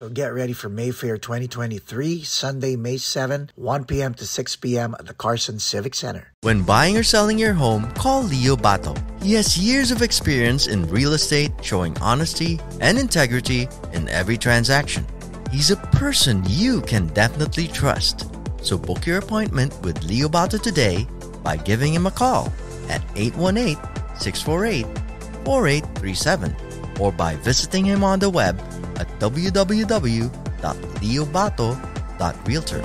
So get ready for Mayfair 2023, Sunday, May 7, 1 p.m. to 6 p.m. at the Carson Civic Center. When buying or selling your home, call Leo Bato. He has years of experience in real estate, showing honesty and integrity in every transaction. He's a person you can definitely trust. So book your appointment with Leo Bato today by giving him a call at 818-648-4837 or by visiting him on the web at www.leobato.realtor.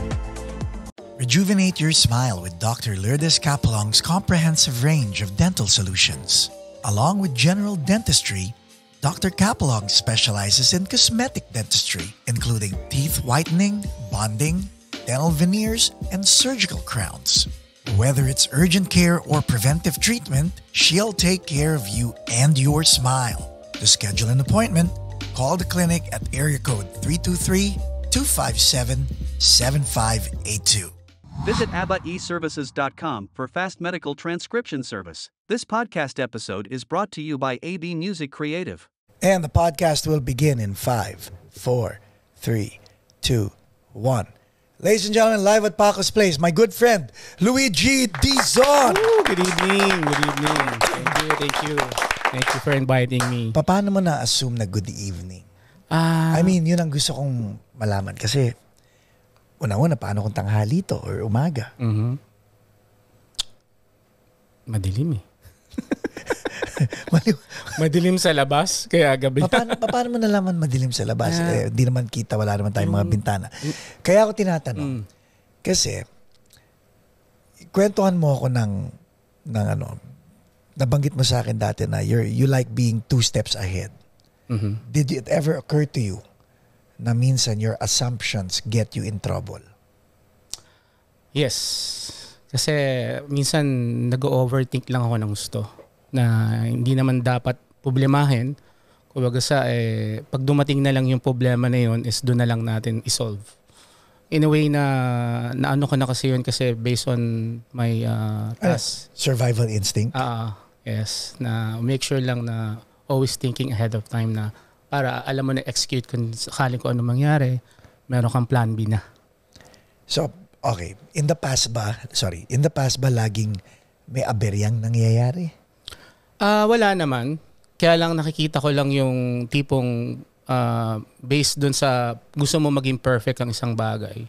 Rejuvenate your smile with Dr. Lourdes Capelong's comprehensive range of dental solutions. Along with general dentistry, Dr. Capelong specializes in cosmetic dentistry, including teeth whitening, bonding, dental veneers, and surgical crowns. Whether it's urgent care or preventive treatment, she'll take care of you and your smile. To schedule an appointment, call the clinic at area code 323-257-7582. Visit AbbaEServices.com for fast medical transcription service. This podcast episode is brought to you by AB Music Creative. And the podcast will begin in 5, 4, 3, 2, 1. Ladies and gentlemen, live at Paco's Place, my good friend, Luigi Dizon. Good evening. Good evening. Thank you. Thank you for inviting me. Paano mo na-assume na good evening? I mean, yun ang gusto kong malaman kasi una-una, paano kung tanghali to or umaga? Mm-hmm. Madilim eh. Madilim sa labas, kaya gabi. Paano mo nalaman madilim sa labas? Hindi naman kita, wala naman tayong mga bintana. Kaya ako tinatanong. Kasi, kwentuhan mo ako ng ano, nabanggit mo sa akin dati na you like being 2 steps ahead. Mm-hmm. Did it ever occur to you na minsan your assumptions get you in trouble? Yes. Kasi minsan nag-overthink lang ako ng gusto na hindi naman dapat problemahin. Kumbaga pag dumating na lang yung problema na yun is doon na lang natin isolve. In a way na ano ko na kasi yun kasi based on my task. Survival instinct? Yes. Na make sure lang na always thinking ahead of time na para alam mo na execute kung sakaling ko ano mangyari, meron kang plan B na. So, okay. In the past ba laging may aberyang nangyayari? Wala naman. Kaya lang nakikita ko lang yung tipong based dun sa gusto mo maging perfect ang isang bagay.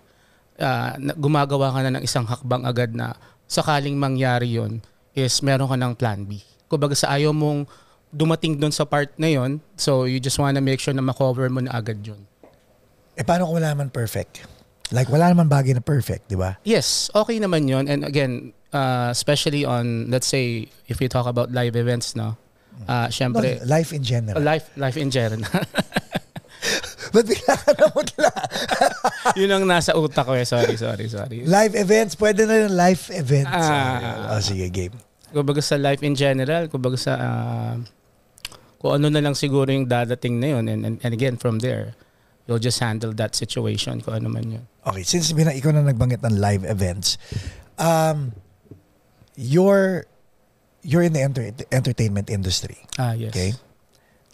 Gumagawa ka na ng isang hakbang agad na sakaling mangyari yun is meron ka ng plan B. Kumbaga sa ayaw mong dumating dun sa part na yun, so you just wanna make sure na makover mo na agad yun. Paano kung wala naman perfect? Like wala naman bagay na perfect, di ba? Yes, okay naman yun. And again, especially on, let's say, if we talk about live events, no? Syempre, life in general. Life in general. Ba't bigla ka na mutla? Yun ang nasa utak ko eh. Sorry. Live events, pwede na yung live events. Sige, game. Kumbaga sa life in general, kumbaga sa kung ano na lang siguro yung dadating na yun. And again, from there, you'll just handle that situation kung ano man yun. Okay, since ikaw na nagbanggit ng live events, you're in the entertainment industry. Yes. Okay?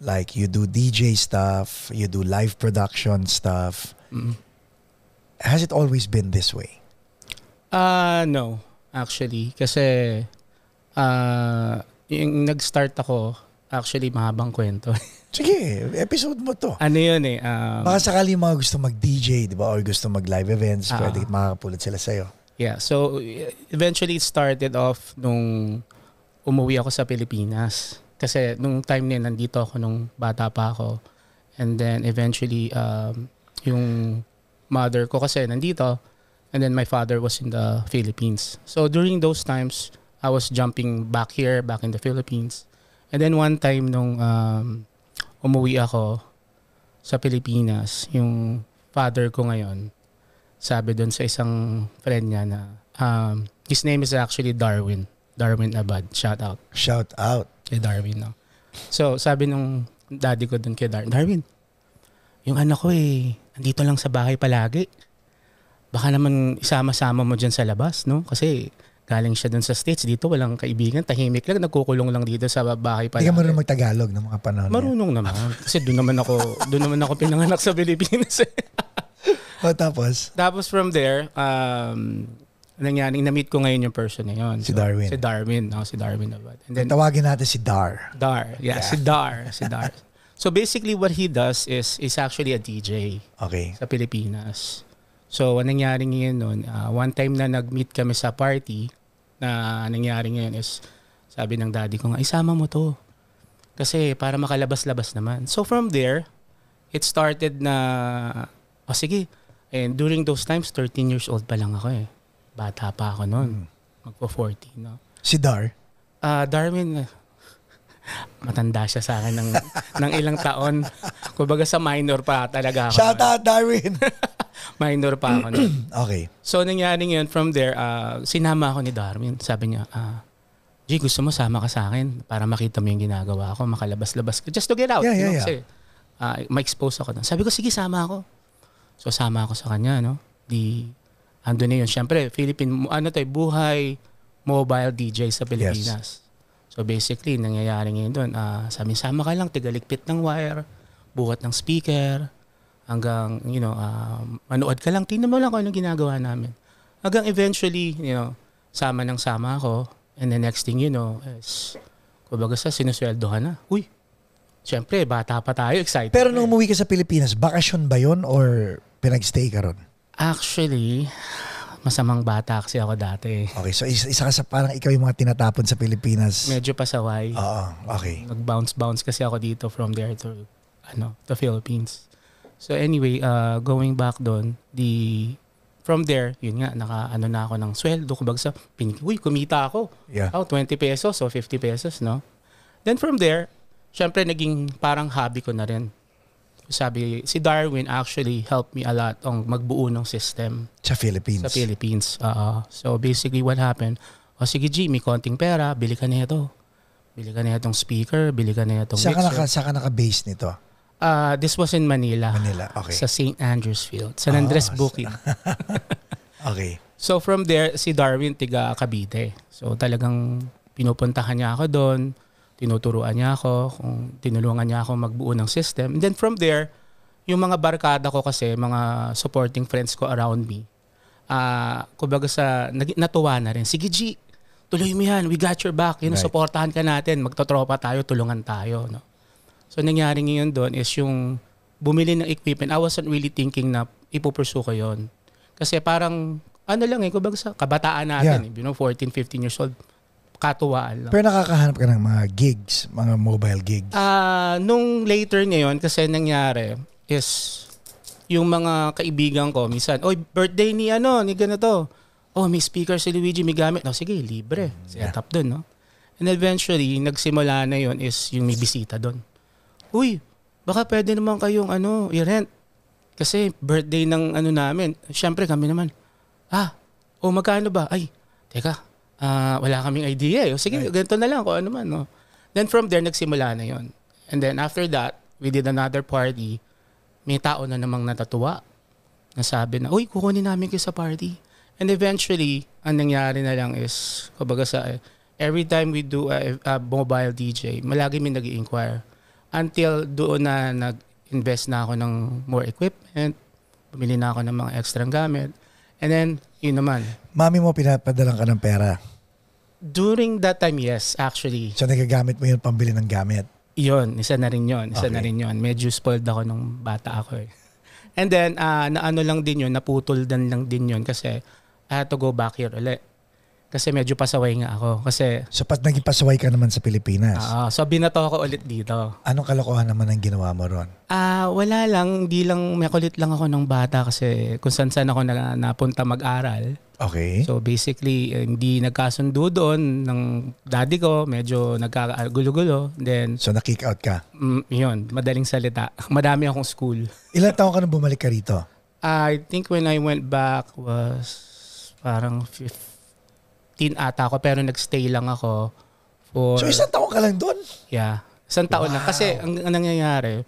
Like you do DJ stuff, you do live production stuff. Mm-hmm. Has it always been this way? No, actually. Kasi yung nag-start ako, actually mahabang kwento. Sige, episode mo to. Ano yun eh? Baka sakali yung mga gusto mag-DJ, di ba? Or gusto mag-live events, pwede makakapulot sila sa'yo. Yeah, so eventually it started off nung umuwi ako sa Pilipinas. Kasi nung time na yun, nandito ako nung bata pa ako. And then eventually, yung mother ko kasi nandito. And then my father was in the Philippines. So during those times, I was jumping back here, back in the Philippines. And then one time nung umuwi ako sa Pilipinas, yung father ko ngayon, sabi doon sa isang friend niya na, his name is actually Darwin Abad. Shout out. Shout out. Kay Darwin, no? So, sabi nung daddy ko doon kay Darwin, yung anak ko andito lang sa bahay palagi. Baka naman isama-sama mo dyan sa labas, no? Kasi galing siya dun sa States. Dito walang kaibigan, tahimik lang, nagkukulong lang dito sa bahay pa. Hindi ka marunong mag-Tagalog ng mga panahon. Marunong naman. Kasi doon naman ako pinanganak sa Pilipinas. Tapos? Tapos from there, nangyari, na-meet ko ngayon yung person na yun. Si Darwin. Si Darwin. Si Darwin Abad. And then, tawagin natin si Dar. Yeah. Si Dar. So basically what he does is actually a DJ. Okay. Sa Pilipinas. So nangyari ngayon nun, one time na nag-meet kami sa party, na nangyari ngayon is, sabi ng daddy ko nga, isama mo to. Kasi para makalabas-labas naman. So from there, it started na, sige. And during those times, 13 years old pa lang ako eh. Bata pa ako noon. Magpo-40, no? Si Dar? Darwin, matanda siya sa akin ng ilang taon. Kumbaga sa minor pa talaga ako. Shout out, Darwin! Minor pa ako noon. Okay. So nangyari ngayon, from there, sinama ako ni Darwin. Sabi niya, G, gusto mo sama ka sa akin para makita mo yung ginagawa ko, makalabas-labas ka. Just to get out. Yeah. Kasi ma-expose ako doon. Sabi ko, sige, sama ako. So sama ako sa kanya, no? Ando na yun. Siyempre, buhay mobile DJ sa Pilipinas. Yes. So basically, nangyayari ngayon doon, sabi, sama ka lang, tigaligpit ng wire, buhat ng speaker, hanggang, manood ka lang, tingnan mo lang kung anong ginagawa namin. Hanggang eventually, sama ako, and the next thing is, kumbaga sinusweldohan na. Uy, siyempre, bata pa tayo, excited. Pero nung umuwi ka sa Pilipinas, bakasyon ba yun or pinag-stay ka ron? Actually, masamang bata kasi ako dati. Okay, so isa ka sa parang ikaw yung mga tinatapon sa Pilipinas. Medyo pasaway. Oo, okay. Nag-bounce kasi ako dito from there to the Philippines. So anyway, going back doon, from there, yun nga, na ako ng sweldo. Kumbaga kumita ako. Yeah. 20 pesos o 50 pesos, no? Then from there, syempre naging parang hobby ko na rin. Sabi, si Darwin actually helped me a lot on magbuo ng system. Sa Philippines? So basically what happened, sige G, may konting pera, bili ka na ito. Bili ka na itong speaker, bili ka na itong mixer. Saan ka naka-base nito? This was in Manila. Okay. Sa St. Andrews Field. San Andres Bukid. Okay. So from there, si Darwin, tiga Cavite. So talagang pinupuntahan niya ako doon. Tinuturuan niya ako, tinulungan niya ako magbuo ng system. And then from there, yung mga barkada ko kasi, mga supporting friends ko around me, kumbaga natuwa na rin. Sige G, tuloy mo yan, we got your back. Right. Supportahan ka natin, magtotropa tayo, tulungan tayo. No? So nangyari ngayon doon is yung bumili ng equipment. I wasn't really thinking na ipupursue ko yun. Kasi parang, kumbaga sa kabataan natin, 14, 15 years old, katuwaan lang. Pero nakakahanap ka ng mga gigs, mga mobile gigs? Nung later ngayon, kasi nangyari is yung mga kaibigan ko, minsan, birthday ni ganito. May speaker si Luigi, may gamit. Sige, libre. Set up dun, no? And eventually, nagsimula na yon is yung may bisita dun. Uy, baka pwede naman kayong i-rent. Kasi birthday ng namin. Siyempre kami naman, magkano ba? Ay, teka, wala kaming idea eh. Sige, ganito na lang kung ano man. No? Then from there, nagsimula na yon. And then after that, we did another party. May tao na namang natatuwa. Nasabi na, uy, kukunin namin kayo sa party. And eventually, ang nangyari na lang is, kumbaga every time we do a mobile DJ, malagi may nag-i-inquire. Until doon na nag-invest na ako ng more equipment, bumili na ako ng mga extra gamit. And then, yun naman. Mami mo, pinapadalang ka ng pera? During that time, yes, actually. So, nagagamit mo yun pambili ng gamit? Yun, isa na rin yun. Medyo spoiled ako nung bata ako eh. And then, lang din yun, naputol lang din yun kasi I had to go back here ulit. Kasi medyo pasaway nga ako. So, naging pasaway ka naman sa Pilipinas? So, binato ako ulit dito. Anong kalokohan naman ang ginawa mo ron? Wala lang. Makulit lang ako ng bata kasi kung saan ako napunta mag-aral. Okay. So, basically, hindi nagkasundo doon ng daddy ko. Medyo nagkagulo-gulo. Then, so, na-kick out ka? Yun. Madaling salita. Madami akong school. Ilang taon ka nung bumalik ka rito? I think when I went back was parang 15 ata ako, pero nagstay lang ako for... So, isang taon ka lang doon? Yeah. Isang taon lang. Kasi ang nangyayari,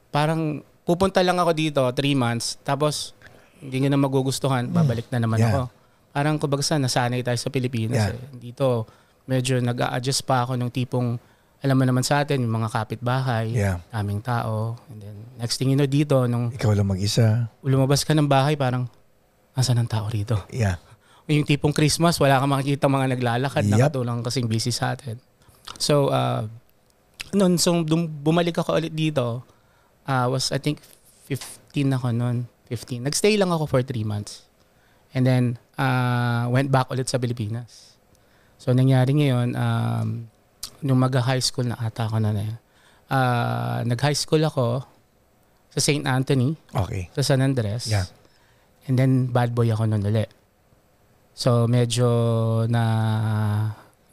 parang pupunta lang ako dito 3 months, tapos hindi nyo na magugustuhan, babalik na naman ako. parang kumbaga nasanay tayo sa Pilipinas. Yeah. Dito, medyo nag-a-adjust pa ako ng tipong, alam mo naman sa atin, yung mga kapitbahay, daming tao. And then, next thing you know dito, nung Ikaw lang mag-isa. lumabas ka ng bahay, parang, asan ang tao rito? Yeah. Yung tipong Christmas, wala kang makikita mga naglalakad, Yep. nakatulang kasing busy sa atin. So, bumalik ako ulit dito, was I think 15 ako noon. 15. Nagstay lang ako for 3 months. And then, went back ulit sa Pilipinas. So, nangyari ngayon, nung mag-high school na ata ako na nag-high school ako sa St. Anthony, Okay. sa San Andres. Yeah. And then, bad boy ako noon ulit. So, medyo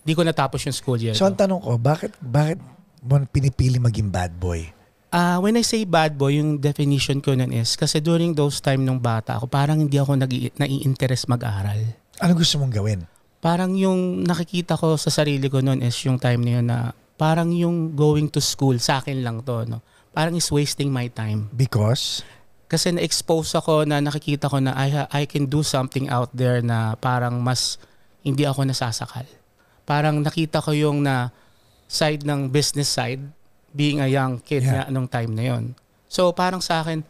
di ko natapos yung school year. So, ang tanong ko, bakit mo pinipili maging bad boy? When I say bad boy, yung definition ko nun is, kasi during those time nung bata ako, parang hindi ako nai-interest mag-aral. Ano gusto mong gawin? Parang yung nakikita ko sa sarili ko nun is yung time na yun na parang yung going to school, sa akin lang to, no? Parang is wasting my time. Because? Kasi na-expose ako na nakikita ko na I can do something out there na parang mas hindi ako nasasakal. Parang nakita ko yung na side ng business side, being a young kid na anong time na yon. So parang sa akin,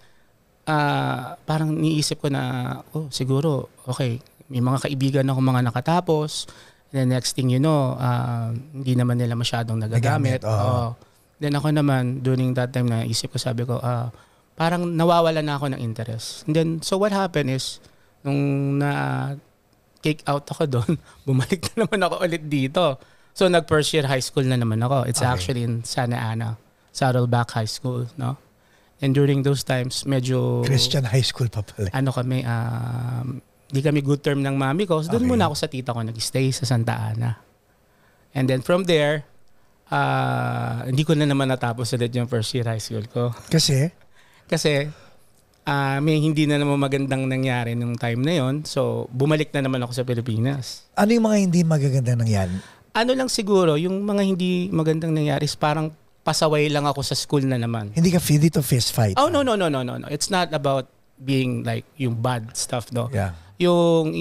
parang niisip ko na, siguro, okay, may mga kaibigan ako mga nakatapos, and then next thing you know, hindi naman nila masyadong nagagamit. Then ako naman, during that time na isip ko, sabi ko, parang nawawala na ako ng interest. And then, so what happened is, nung kick out ako doon, bumalik na naman ako ulit dito. So, nag-first year high school na naman ako. It's actually in Santa Ana, Saddleback High School, no? And during those times, medyo... Christian high school pa pala. Kami, di kami good term ng mami ko. So, doon muna ako sa tita ko nag-stay sa Santa Ana. And then from there, hindi ko na naman natapos ulit yung first year high school ko. Kasi, may hindi na naman magandang nangyari nung time na yon. So, bumalik na naman ako sa Pilipinas. ano yung mga hindi magaganda nangyari? Ano lang siguro, yung mga hindi magandang nangyari is parang pasaway lang ako sa school na naman. Hindi ka dito fist fight? Oh, no. It's not about being like yung bad stuff, no? Yeah. Yung,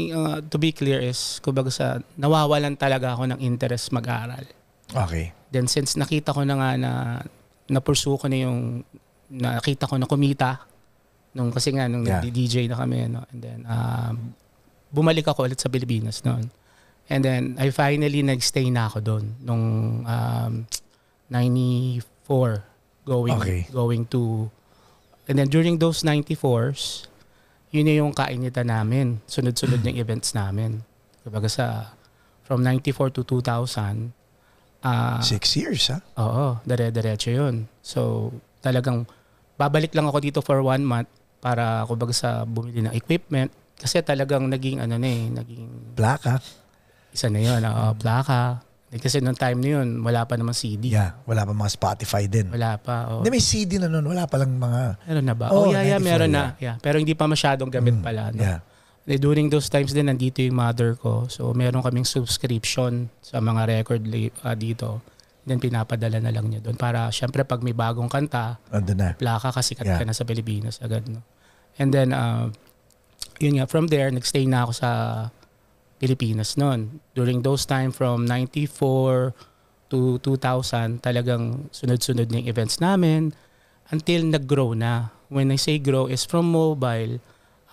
to be clear is, kumbaga nawawalan talaga ako ng interest mag-aaral. Okay. Then since nakita ko na nga na-pursue ko na yung, nakita ko na kumita, kasi nga nung DJ na kami, no? And then, bumalik ako ulit sa Pilipinas noon. And then, I finally nag-stay na ako doon nung 94 going to... And then during those 94s, yun yung kainitan namin. Sunod-sunod yung events namin. Kumbaga from 94 to 2000. 6 years, ha? Oo, dire-diretso yun. So, talagang babalik lang ako dito for 1 month para kumbaga bumili ng equipment. Kasi talagang naging Plaka. isa na yun, plaka. Kasi noong time na yun, wala pa naman CD. Yeah, wala pa mga Spotify din. Wala pa. Hindi, may CD na noon, wala pa lang mga... Meron na ba? 94, meron na. Yeah. Pero hindi pa masyadong gamit pala. No? Yeah. During those times din, nandito yung mother ko. So, meron kaming subscription sa mga record dito. Then, pinapadala na lang niya doon. Para, syempre, pag may bagong kanta, Andun na. plaka kasi ka na sa Pilipinas agad. No? And then, yun nga, from there, nagstay na ako sa Pilipinas noon. During those time, from 94 to 2000, talagang sunod-sunod na yung events namin until nag-grow na. When I say grow is from mobile,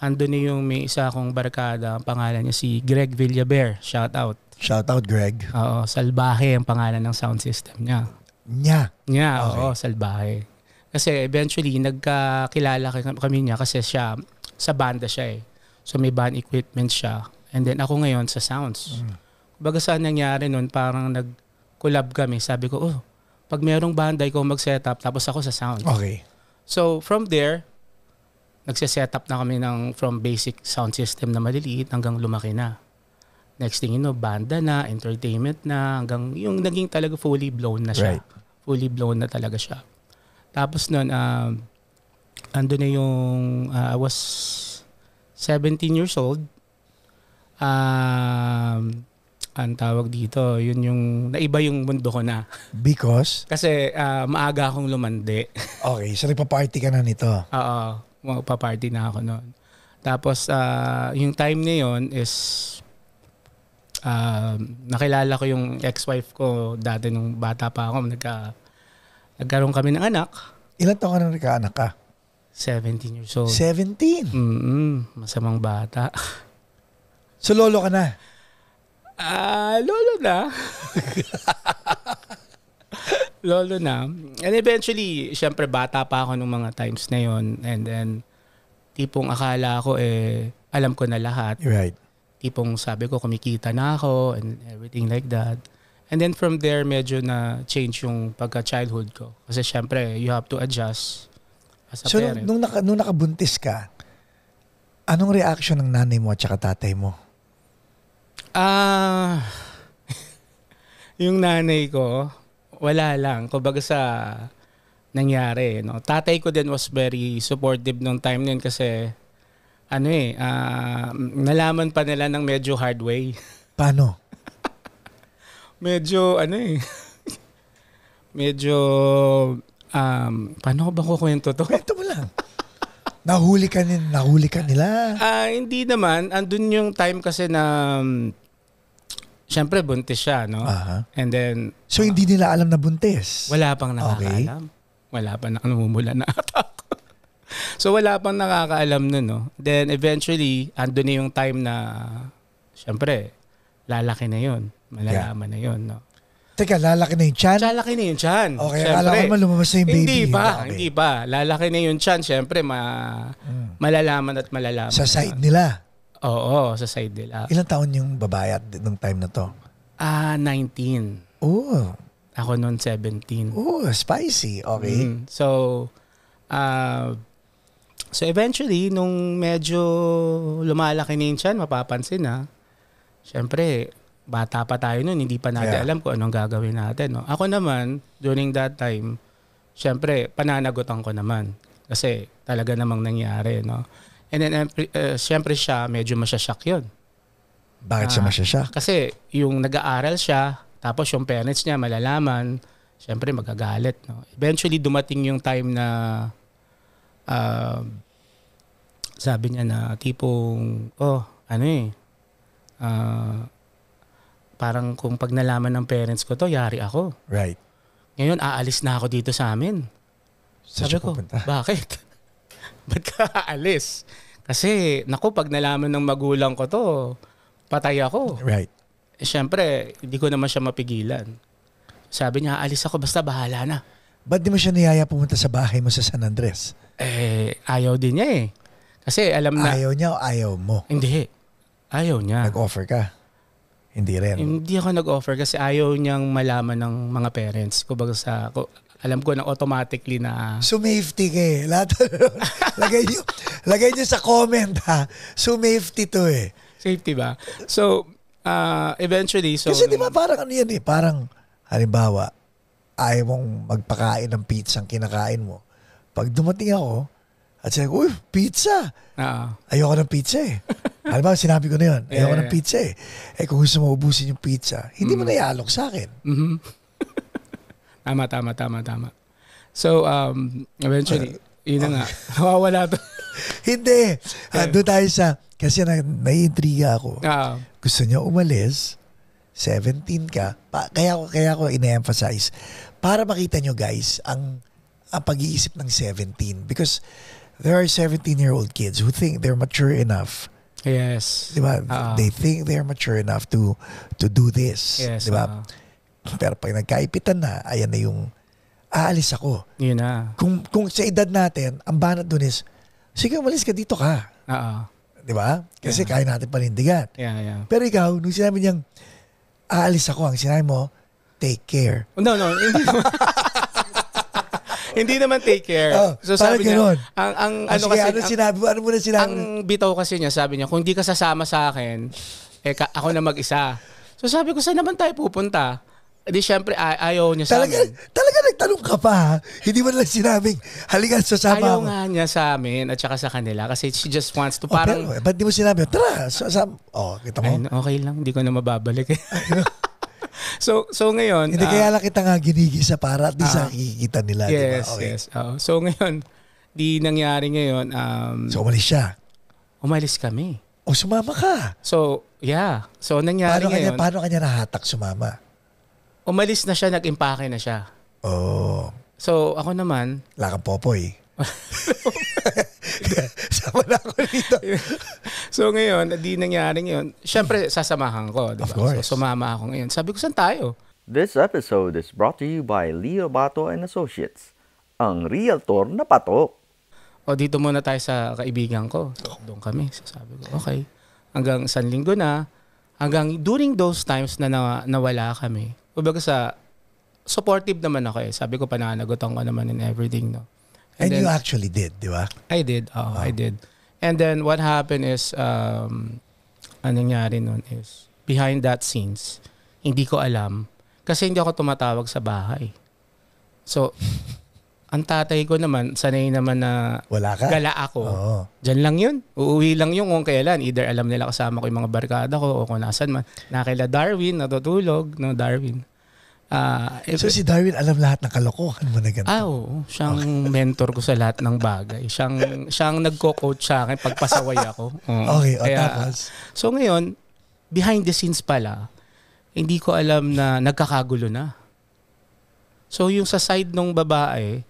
andun na yung may isa akong barkada, ang pangalan niya si Greg Villaber. Shout out. Shout out, Greg. Oo, Salbahe ang pangalan ng sound system niya. Okay. Salbahe. Kasi eventually, nagkakilala kami niya kasi sa banda siya eh. So may band equipment siya. And then ako ngayon sa sounds. Baga saan nangyari nun, parang nag-collab kami. Sabi ko, pag merong banda, ikaw mag-setup, tapos ako sa sounds. Okay. So from there, nagse-setup na kami from basic sound system na maliliit hanggang lumaki na. Next thing you know, banda na, entertainment na, hanggang yung naging talaga fully blown na siya. Right. Fully blown na talaga siya. Tapos nun, ando na yung, I was 17 years old. Ang tawag dito, yun yung, naiba yung mundo ko na. Because? Kasi maaga akong lumandi. Okay, so nagpa-party ka na nito. Oo, paparty na ako noon. Tapos, yung time na yun is nakilala ko yung ex-wife ko dati nung bata pa ako. Nagkaroon kami ng anak. Ilan taon ka nang nagkaanak ka? 17 years old. 17? Masamang bata. So lolo ka na? Lolo na. Lolo na. And eventually, syempre bata pa ako nung mga times na yon. And then, tipong akala ko alam ko na lahat. Right. Tipong sabi ko, kumikita na ako and everything like that. And then from there, medyo na change yung pagka-childhood ko. Kasi syempre, you have to adjust as a parent. So nung nakabuntis ka, anong reaction ng nanay mo at saka tatay mo? Yung nanay ko, wala lang. Kumbaga sa nangyari. No? Tatay ko din was very supportive nung time nun kasi nalaman pa nila ng medyo hard way. Paano? Medyo paano ko ba kukwento to? Kwento mo lang. Nahuli ka nila? Hindi naman. Andun yung time kasi na syempre buntis siya, no? Uh-huh. And then so hindi nila alam na buntis? Wala pang nakakaalam. Okay. Wala pang namumula na ata ako. So wala pang nakakaalam nun, no? Then eventually, andun na yung time na syempre, lalaki na yun. Malalaman na yun, no? Teka, lalaki na yung tiyan? Lalaki na yung tiyan. Okay, akala ko naman lumabas na yung baby. Hindi pa. Lalaki na yung tiyan. Siyempre, malalaman at malalaman. Sa side nila? Oo, sa side nila. Ilang taon yung babae at nung time na to? 19. Oh. Ako noon 17. Oh, spicy. Okay. So eventually, nung medyo lumalaki na yung tiyan, mapapansin na, siyempre, bata pa tayo noon, hindi pa natin alam kung anong gagawin natin. No? Ako naman, during that time, syempre, pananagutan ko naman. Kasi talaga namang nangyari. No? And then, syempre siya, medyo masyasyak yun. Bakit siya masyasyak? Kasi yung nag-aaral siya, tapos yung parents niya malalaman, syempre magagalit. No? Eventually, dumating yung time na sabi niya na tipong, parang kung pag nalaman ng parents ko to, yari ako. Right. Ngayon, aalis na ako dito sa amin. Sabi ko, bakit? Ba't ka aalis? Kasi, pag nalaman ng magulang ko to, patay ako. Right. Siyempre, hindi ko naman siya mapigilan. Sabi niya, aalis ako, basta bahala na. Ba't di mo siya niyaya pumunta sa bahay mo sa San Andres? Ayaw din niya . Kasi alam na... Ayaw niya o ayaw mo? Hindi. Ayaw niya. Nag-offer ka? Hindi rin. Hindi ako nag-offer kasi ayaw niyang malaman ng mga parents. Kumbaga alam ko na automatically na... Sumafety ka . Lagay niyo sa comment ha. Sumafety to . Safety ba? So, eventually... Kasi di ba parang parang halimbawa, ayaw mong magpakain ng pizza ang kinakain mo. Pag dumating ako, at sabi ko, pizza! Ayoko ng pizza . Halimbawa, sinabi ko na yun. Ayoko ng pizza . Kung gusto mo ubusin yung pizza, hindi mo na ialok sa akin. Mm-hmm. Tama. So, eventually, yun na nga. Nawawala to. Hindi. Doon tayo sa, kasi naiintriga ako. Gusto niya umalis, 17 ka. Kaya ko ina-emphasize. Para makita nyo guys, ang pag-iisip ng 17. Because there are 17-year-old kids who think they're mature enough. Yes. Diba? They think they're mature enough to do this. Yes. Diba? Pero pag nagkaipitan na, ayan na yung aalis ako. Yun na. Kung sa edad natin, ang banat dun is, sige, umalis ka, dito ka. Diba? Kasi kaya natin panindigan. Yeah. Pero ikaw, nung sinabi niyang, aalis ako, ang sinabi mo, take care. No. Hindi naman. Hindi naman take care. So sabi niya, ano mo na sinabi? Ang bitaw kasi niya, sabi niya, kung hindi ka sasama sa akin, ako na mag-isa. So sabi ko, saan naman tayo pupunta? Di syempre, ayaw niya sa amin. Talaga nagtanong ka pa, ha? Hindi mo lang sinabing, halika, sasama ayaw mo. nga niya sa amin at saka sa kanila kasi she just wants to parang... Pero, ba't di mo sinabi, tara, kita mo? Okay lang, hindi ko na mababalik . So ngayon... Hindi kaya lang kita nga ginigisa para at least nakikita nila. Yes, diba? Okay. yes. So ngayon, di nangyari ngayon... so umalis siya? Umalis kami. sumama ka. So, yeah. So, nangyari ngayon. Paano kanya nahatak sumama? Umalis na siya, nag-impake na siya. Oh. So, ako naman. Wala kang popoy. Sama na ako dito. So, ngayon, di nangyari ngayon. Siyempre, sasamahan ko. Diba? Of course. So, sumama ako ngayon. Sabi ko, saan tayo? This episode is brought to you by Leo Bato and Associates, ang realtor na patok. O, dito muna tayo sa kaibigan ko. Doon kami. So, sabi ko, okay. Hanggang isang linggo na. Hanggang during those times na nawala kami. Kumbaga supportive naman ako eh. Sabi ko, pananagutan ko naman in everything, no? And then, you actually did, di ba? I did. I did. And then, what happened is, anong nangyari nun is, behind that scenes, hindi ko alam. Kasi hindi ako tumatawag sa bahay. So, ang tatay ko naman, sanay naman na wala ka? Gala ako. Oo. Diyan lang yun. Uuwi lang yun kung kailan. Either alam nila kasama ko yung mga barkada ko o kung nasan man. Nakila Darwin, natutulog. No, Darwin. So si Darwin alam lahat ng kalokohan mo na ganito? Oo. Siyang mentor ko sa lahat ng bagay. Siyang nagko-coach sa akin pagpasaway ako. Okay, tapos? So ngayon, behind the scenes pala, hindi ko alam na nagkakagulo na. So yung sa side ng babae,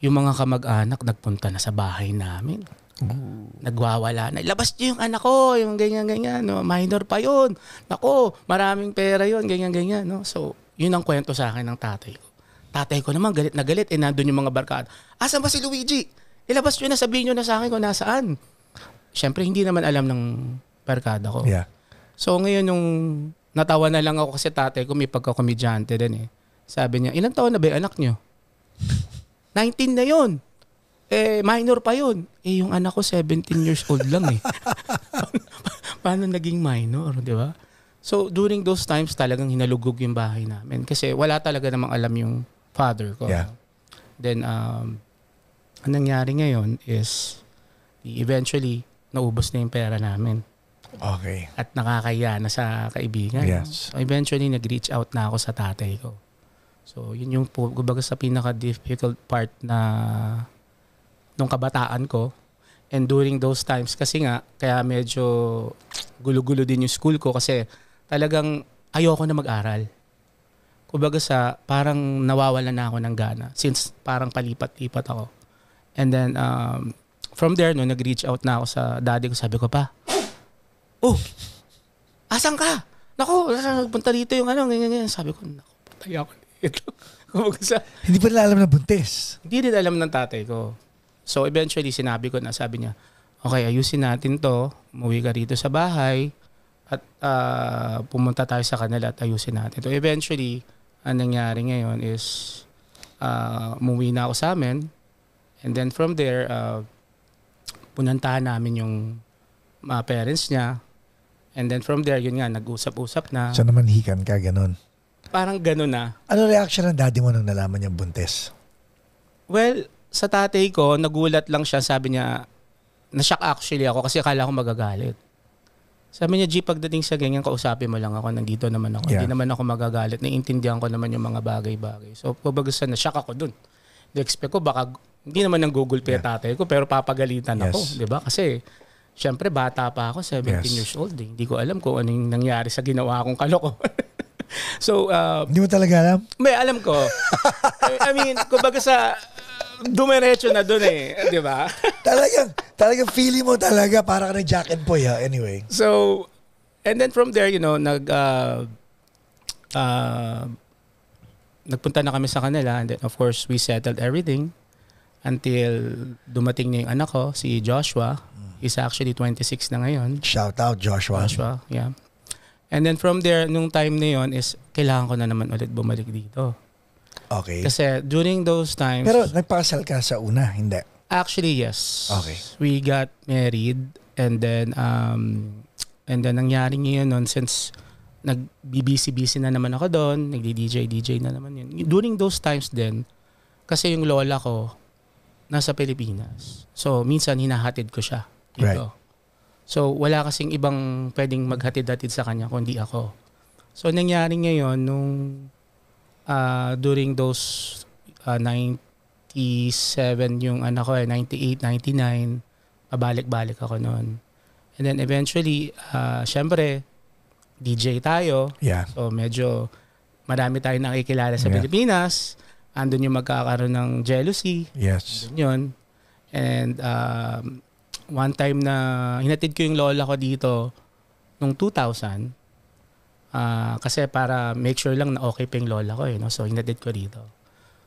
yung mga kamag-anak nagpunta na sa bahay namin. Nagwawala na. Labas niyo yung anak ko, yung ganyan-ganyan. No? Minor pa yun. Nako, maraming pera yun, ganyan-ganyan. No? So, yun ang kwento sa akin ng tatay ko. Tatay ko naman, galit na galit. Nandun yung mga barkada. Asan ba si Luigi? Ilabas nyo na, sabihin nyo na sa akin kung nasaan. Siyempre, hindi naman alam ng barkada ko. Yeah. So, ngayon yung natawa na lang ako kasi tatay ko may pagkakomedyante din eh. Sabi niya, ilang taon na ba yung anak nyo? 19 na yun. Minor pa yun. Yung anak ko 17 years old lang eh. Paano naging minor, di ba? So, during those times talagang hinalugog yung bahay namin. Kasi wala talaga namang alam yung father ko. Yeah. Then, ang nangyari ngayon is eventually, naubos na yung pera namin. Okay. At nakakaya na sa kaibigan. Yes. So, eventually, nag-reach out na ako sa tatay ko. So, yun yung kumbaga sa pinaka-difficult part na nung kabataan ko. And during those times, kasi nga, kaya medyo gulo-gulo din yung school ko kasi talagang ayoko na mag-aral. Kumbaga parang nawawalan na ako ng gana since parang palipat-lipat ako. And then, from there, no, nag-reach out na ako sa daddy ko. Sabi ko pa, asan ka? Naku, punta dito yung ganyan. Sabi ko, naku, patay ako dito. Hindi pa nila alam na buntis? Hindi din alam ng tatay ko. So eventually, sinabi ko na, sabi niya, okay, ayusin natin to, umuwi ka rito sa bahay, at pumunta tayo sa kanila at ayusin natin. So eventually, ang nangyari ngayon is, umuwi na ako sa amin, and then from there, punantahan namin yung mga parents niya, and then from there, yun nga, nag-usap-usap na. So namanhikan ka, ganun? Parang ganun na. Ano reaction ng daddy mo nung nalaman niyang buntis? Well, sa tatay ko, nagulat lang siya. Sabi niya, na-shock actually ako kasi akala ko magagalit. Sabi niya, G, pagdating sa ganyan, kausapin mo lang ako. Nandito naman ako. Yeah. Hindi naman ako magagalit. Naiintindihan ko naman yung mga bagay-bagay. So, pabagasan, na-shock ako dun. Na-expect ko, baka, hindi naman nang Google Pay tatay ko, pero papagalitan ako. Diba? Kasi, syempre, bata pa ako, 17 years old. Eh. Hindi ko alam kung ano yung nangyari sa ginawa kong kaloko. So, hindi mo talaga alam? May alam ko. I mean, kumbaga dumiretso na dun eh. Di ba? talagang feeling mo talaga para ka ng Jack and Poy ha. Anyway. So, and then from there, nagpunta na kami sa kanila and then of course, we settled everything until dumating na yung anak ko, si Joshua. He's actually 26 na ngayon. Shout out, Joshua. Joshua, yeah. And then from there, nung time na yon is kailangan ko na naman ulit bumalik dito. Okay. Kasi during those times... Pero nagpakasal ka sa una, hindi? Actually, yes. Okay. We got married and then nangyari ngayon nun since nag-busy na naman ako doon, nagdi-DJ na naman yun. During those times din, kasi yung lola ko nasa Pilipinas. So, minsan hinahatid ko siya dito. Right. So, wala kasing ibang pwedeng maghatid-hatid sa kanya kundi ako. So, nangyari ngayon nung during those 97 yung anak ko 98, 99, pabalik-balik ako noon. And then eventually, syempre, DJ tayo. Yeah. So medyo marami tayong nakikilala sa Yeah. Pilipinas. Andun yung magkakaroon ng jealousy. Yes. Andun yun. And one time na hinatid ko yung lola ko dito nung 2000. Kasi para make sure lang na okay pa yung lola ko. No? So hinatid ko dito.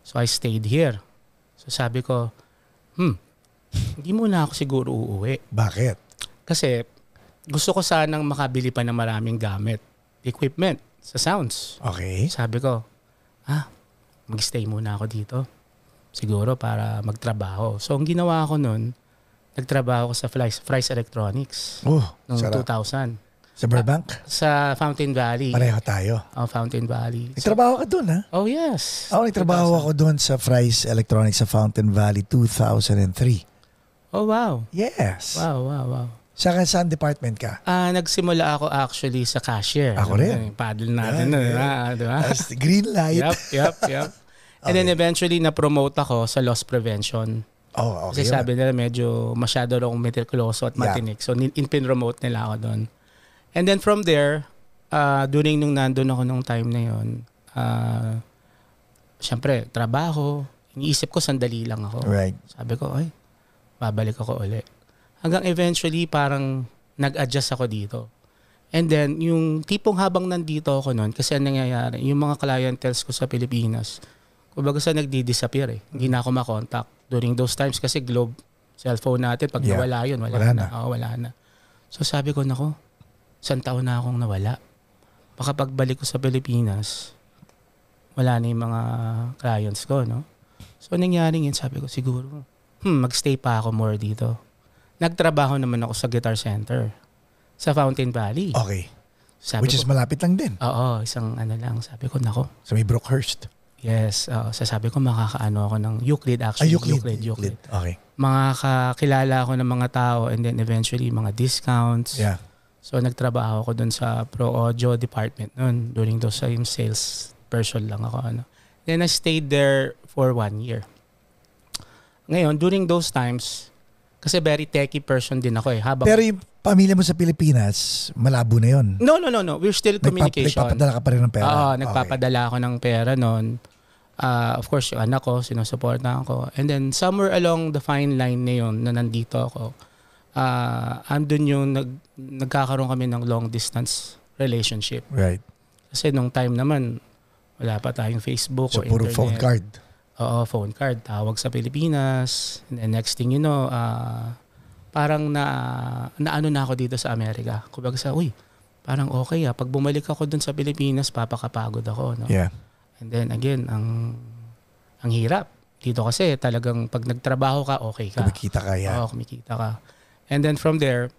So I stayed here. So sabi ko, hindi muna ako siguro uuwi. Bakit? Kasi gusto ko sanang makabili pa ng maraming gamit, equipment sa sounds. Okay. Sabi ko, mag-stay muna ako dito. Siguro para magtrabaho. So ang ginawa ko nun, nagtrabaho ko sa Fry's Electronics Oh, noong sarap. 2000. Sa Burbank? Sa Fountain Valley. Pareho tayo. Fountain Valley. Nagtrabaho ka doon, ha? Oh, yes. Ako, nagtrabaho 2000. ako doon sa Fry's Electronics sa Fountain Valley 2003. Oh, wow. Yes. Wow. Saan department ka? Nagsimula ako actually sa cashier. Ako rin. Yung paddle natin. Yeah. Di ba? As green light. Yep. And then eventually na-promote ako sa loss prevention. Oh, okay. Kasi sabi nila medyo masyado akong meticuloso at matinik. So in-promote nila ako doon. And then from there, during nung nandun ako nung time na yun, syempre, trabaho. Iniisip ko sandali lang ako. Right. Sabi ko, babalik ako ulit. Hanggang eventually, parang nag-adjust ako dito. And then, yung tipong habang nandito ako noon, kasi ang nangyayari, yung mga clientels ko sa Pilipinas, kumbaga sa nagdi-disappear Hindi na ako makontakt. During those times, kasi globe cellphone natin, pag nawala yun, wala na. Wala na. So sabi ko, nako, 1 taon na akong nawala. Baka pagbalik ko sa Pilipinas, wala na yung mga clients ko, no? So nangyari yun, sabi ko, siguro, magstay pa ako more dito. Nagtrabaho naman ako sa Guitar Center sa Fountain Valley. Okay. Sabi Which ko, is malapit lang din. Oo, isang lang. Sabi ko, nako. Sa may Brookhurst. Yes. Sasabi ko, makakaano ako ng Euclid actually. Euclid. Okay. Makakakilala ako ng mga tao and then eventually mga discounts. Yeah. So nagtrabaho ako dun sa Pro Audio department noon. During those time, sales person lang ako. Then I stayed there for 1 year. Ngayon, during those times, kasi very techy person din ako Habang, Pero yung pamilya mo sa Pilipinas, malabo na yun. No. We're still communication. Nagpapadala ka pa rin ng pera? Oo, nagpapadala ako ng pera noon. Of course, yung anak ko, sinusuportahan ko. And then, somewhere along the fine line na yun, na nandito ako, andun yung nagkakaroon kami ng long distance relationship. Right. Kasi nung time naman, wala pa tayong Facebook So, o puro internet. phone card. Oo, phone card. Tawag sa Pilipinas. And then next thing you know, parang naano na ako dito sa Amerika. Kumbaga parang okay Pag bumalik ako dun sa Pilipinas, papakapagod ako. No? Yeah. And then again, ang hirap. Dito kasi talagang pag nagtrabaho ka, okay ka. Kumikita ka, yeah. Oo, kumikita ka. And then from there,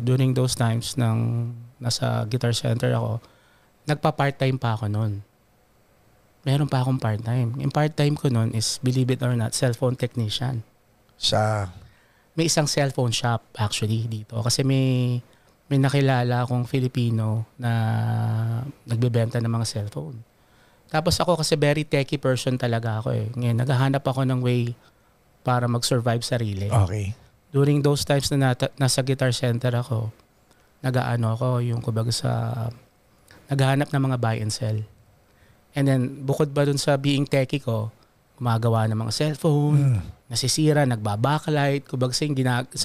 during those times nang nasa Guitar Center ako, nagpa-part-time pa ako noon. Meron pa akong part-time. Yung part-time ko noon is, believe it or not, cellphone technician. May isang cellphone shop actually dito. Kasi may nakilala akong Filipino na nagbebenta ng mga cellphone. Tapos ako kasi very techy person talaga ako Ngayon, naghahanap ako ng way para mag-survive sarili. Okay. During those times na nasa Guitar Center ako, nag-aano ako yung kumbaga naghahanap ng mga buy and sell. And then, bukod ba dun sa being techie ko, gumagawa ng mga cellphone, nasisira, nagbabaklight, kumbaga sa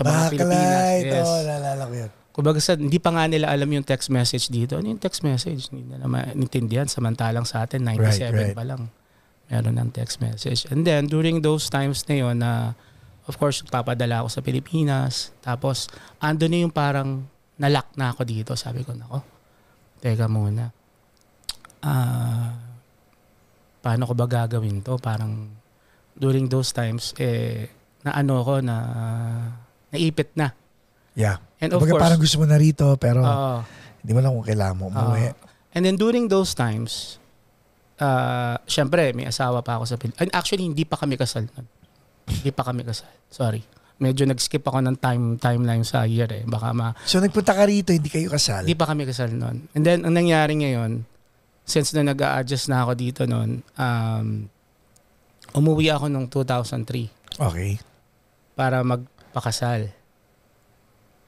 mga Pilipinas. Yes. Nalala ko yun. Kumbaga hindi pa nga nila alam yung text message dito. Ano yung text message? Hindi na maintindihan. Samantalang sa atin, 97 pa lang. Meron ng text message. And then, during those times na yun, of course, papadala ako sa Pilipinas. Tapos, ando na yung parang nalock na ako dito. Sabi ko, nako, teka muna. Paano ko ba gagawin to? Parang during those times, naipit na. Yeah. And of Kumbaga course, parang gusto mo na rito, pero hindi mo lang kung kailangan mo umuwi. And then during those times, syempre, may asawa pa ako sa Pilipinas. Actually, hindi pa kami kasal. Sorry. Medyo nag-skip ako ng timeline sa year Baka So nagpunta ka rito, hindi kayo kasal? Hindi pa kami kasal noon. And then, ang nangyari ngayon, since na nag-a-adjust na ako dito noon, umuwi ako noong 2003. Okay. Para magpakasal.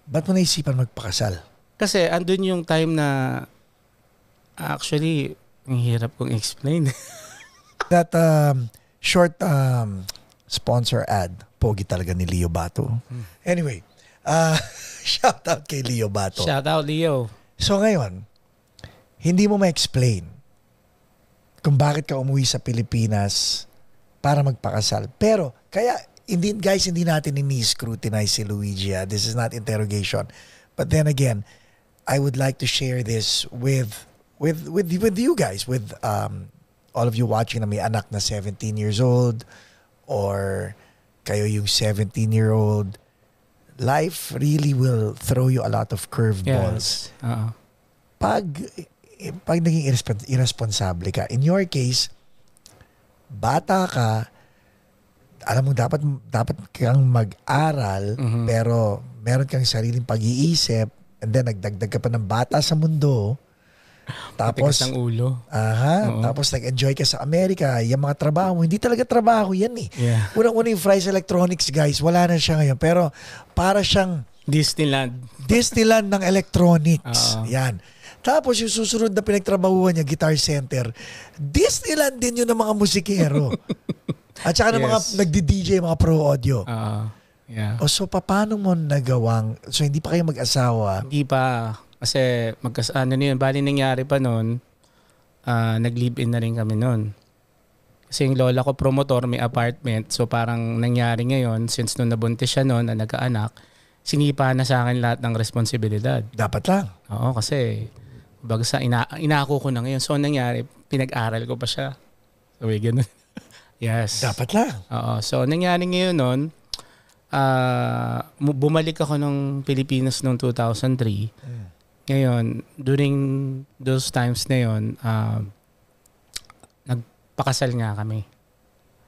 Ba't mo naisipan magpakasal? Kasi andun yung time na actually, ang hirap kong explain. That short sponsor ad, pogi talaga ni Leo Bato. Anyway, shout out kay Leo Bato. Shout out, Leo. So ngayon, hindi mo ma-explain kung bakit ka umuwi sa Pilipinas para magpakasal. Pero, kaya, hindi natin ini-scrutinize si Luigi. This is not interrogation. But then again, I would like to share this with you guys, with all of you watching na may anak na 17 years old or kayo yung 17-year-old. Life really will throw you a lot of curveballs. Yes. Pag naging irresponsable ka. In your case, bata ka, alam mo dapat kang mag-aral, pero meron kang sariling pag-iisip, and then nagdagdag ka pa ng bata sa mundo. Tapos ang ulo. Tapos nag-enjoy ka sa Amerika. Yung mga trabaho mo, hindi talaga trabaho yan eh. Yeah. Unang-una yung Fry's Electronics, guys, wala na siya ngayon. Pero para siyang Disneyland ng electronics. Yan. Tapos yung susunod na pinagtrabahuan niya, Guitar Center, Disneyland din yun ng mga musikero. At saka ng mga nagdi-DJ, mga pro audio. Yeah. So paano mo nagawang, so hindi pa kayo mag-asawa? Hindi pa. Kasi bali nangyari pa noon, nag-live-in na rin kami noon. Kasi yung lola ko promotor, may apartment. So parang nangyari ngayon, since nung nabuntis siya noon, na nagkaanak, sinipa na sa akin lahat ng responsibilidad. Dapat lang. Oo, kasi baga sa inako ko na ngayon. So nangyari, pinag-aral ko pa siya. So may ganun. Yes. Dapat lang. Oo. So nangyari ngayon noon, bumalik ako ng Pilipinas noong 2003. Ngayon, during those times na yun, nagpakasal nga kami.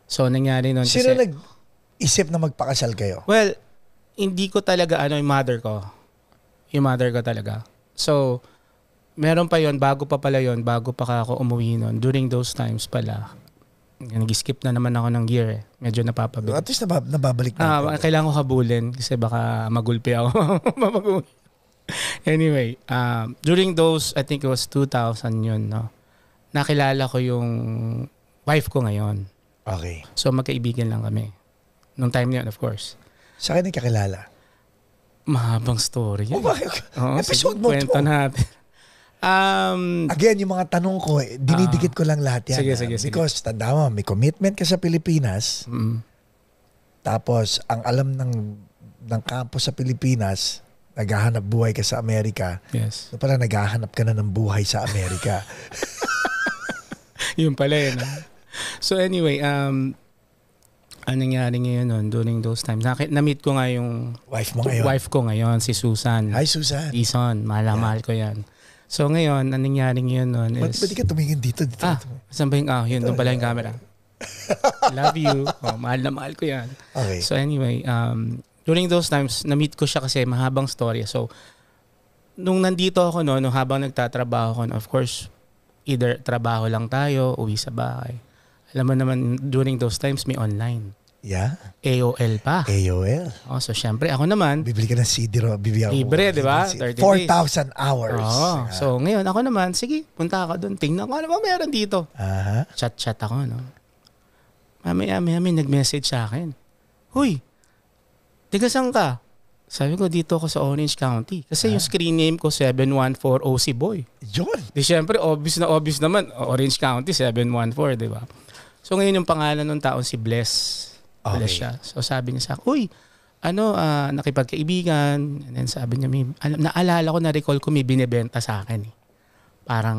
So nangyari noon kasi... Sino nag-isip na magpakasal kayo? Well, hindi ko talaga yung mother ko. Yung mother ko talaga. So, meron pa yon bago pa ako umuwi noon. During those times pala, nag-skip na naman ako ng year eh. Medyo napapabilis. At least nababalik na. Kailangan ko habulin kasi baka magulpi ako. Anyway, during those, I think it was 2000 yun, no? Nakilala ko yung wife ko ngayon. Okay. So, magkaibigan lang kami. Nung time na yun, of course. Sa akin kakilala? Mahabang story yan. Episode mo kwento natin. Again, yung mga tanong ko, dinidikit ko lang lahat yan. Sige. Because, tanda mo, may commitment ka sa Pilipinas. Tapos, ang alam ng campus sa Pilipinas, naghahanap buhay ka sa Amerika. Yes. So pala, naghahanap ka na ng buhay sa Amerika. Yun pala yun. So anyway, anong nangyari ngayon nun during those times? Na-meet ko nga yung wife ko ngayon, si Susan. Hi, Susan. Ison, mahal ko yan. So ngayon, anong nangyari ngayon nun is... Ba't di ka tumingin dito? Saan ba yung... yun, doon pala yung camera. Love you. Mahal na mahal ko yan. Okay. So anyway, during those times, na-meet ko siya kasi mahabang story. So, nung nandito ako nung habang nagtatrabaho ko, of course, either trabaho lang tayo, uwi sa bahay. Alam mo naman, during those times, may online. Yeah. AOL pa. AOL. So, syempre, ako naman. Bibili ka ng CD, libre, di ba? 4,000 hours. So, ngayon, ako naman, sige, punta ako doon. Tingnan ko, ano ba meron dito? Chat ako, no? Mamaya, nag-message sa akin. Huy, tiga saan ka? Sabi ko, dito ako sa Orange County. Kasi yung screen name ko, 714 OC Boy. Yun. Di syempre, obvious naman, Orange County, 714, di ba? So ngayon yung pangalan ng taon si Bless. Okay. Bless siya. So sabi niya sa akin, uy, nakipagkaibigan. And then sabi niya, naalala ko, na-recall ko, may binibenta sa akin. Eh. Parang,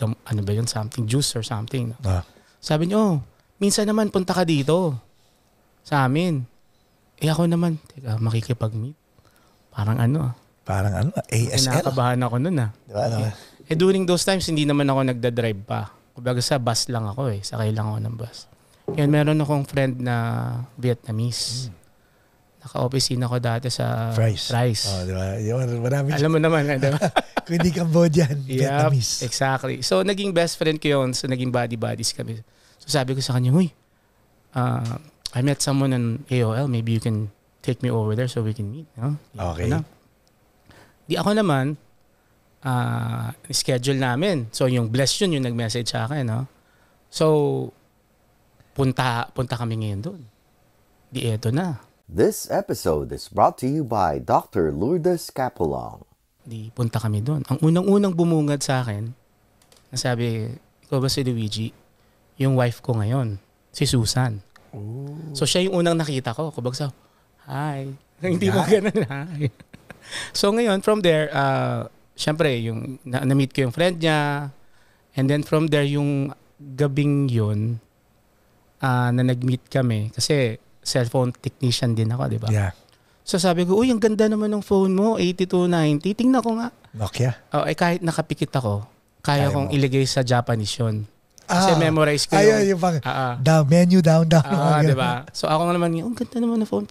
ano ba yun, something, juice or something. No? Sabi niya, minsan naman punta ka dito sa amin. Ako naman, makikipag-meet. Parang ASL. Kinakabahan ako nun Diba, during those times, hindi naman ako nagdadrive pa. Kumbaga sa bus lang ako sakay lang ako ng bus. Yan, meron akong friend na Vietnamese. Naka-opisina ko dati sa Fry's. Diba? Alam mo naman, diba? Kung hindi Cambodian, Vietnamese. Exactly. So, naging best friend ko yun. So, naging buddies kami. So, sabi ko sa kanya, I met someone in AOL. Maybe you can take me over there so we can meet. No? Okay. Di ako naman, schedule namin. So yung Bless yun, yung nag-message sa akin. No? So, punta kami ngayon doon. Di eto na. This episode is brought to you by Dr. Lourdes Capulong. Di punta kami doon. Ang unang-unang bumungad sa akin, nasabi, ikaw ba si Luigi? Yung wife ko ngayon, si Susan. Ooh. So siya yung unang nakita ko. Kubagsaw, hi. Hindi mo ganun, hi. So ngayon, from there, syempre, yung na-meet ko yung friend niya. And then from there, yung gabing yun, na nag-meet kami. Kasi cellphone technician din ako, di ba? Yeah. So sabi ko, uy, ang ganda naman ng phone mo, 8290. Tingnan ko nga. Nokia? Kahit nakapikit ako, kaya kong iligay sa Japanese yun. Kasi memorize ko yun. Yung pang, down, menu, down. Diba? So ako naman, ang ganda naman ng phone.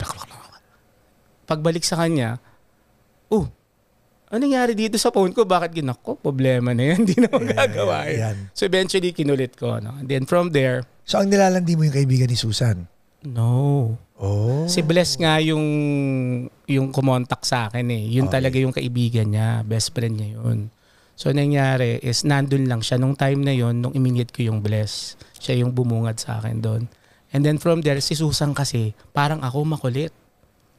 Pagbalik sa kanya, ano nangyari dito sa phone ko? Bakit ginako? Problema na yan. Hindi na magagawa. So eventually, kinulit ko. No? And then from there. So ang nilalandi mo yung kaibigan ni Susan? No. Oh. Si Bless nga yung kumontak sa akin eh. Yun talaga yung kaibigan niya. Best friend niya yun. So nangyari is nandun lang siya nung time na yun, nung iminit ko yung Bless. Siya yung bumungad sa akin doon. And then from there, si Susan kasi, parang ako makulit.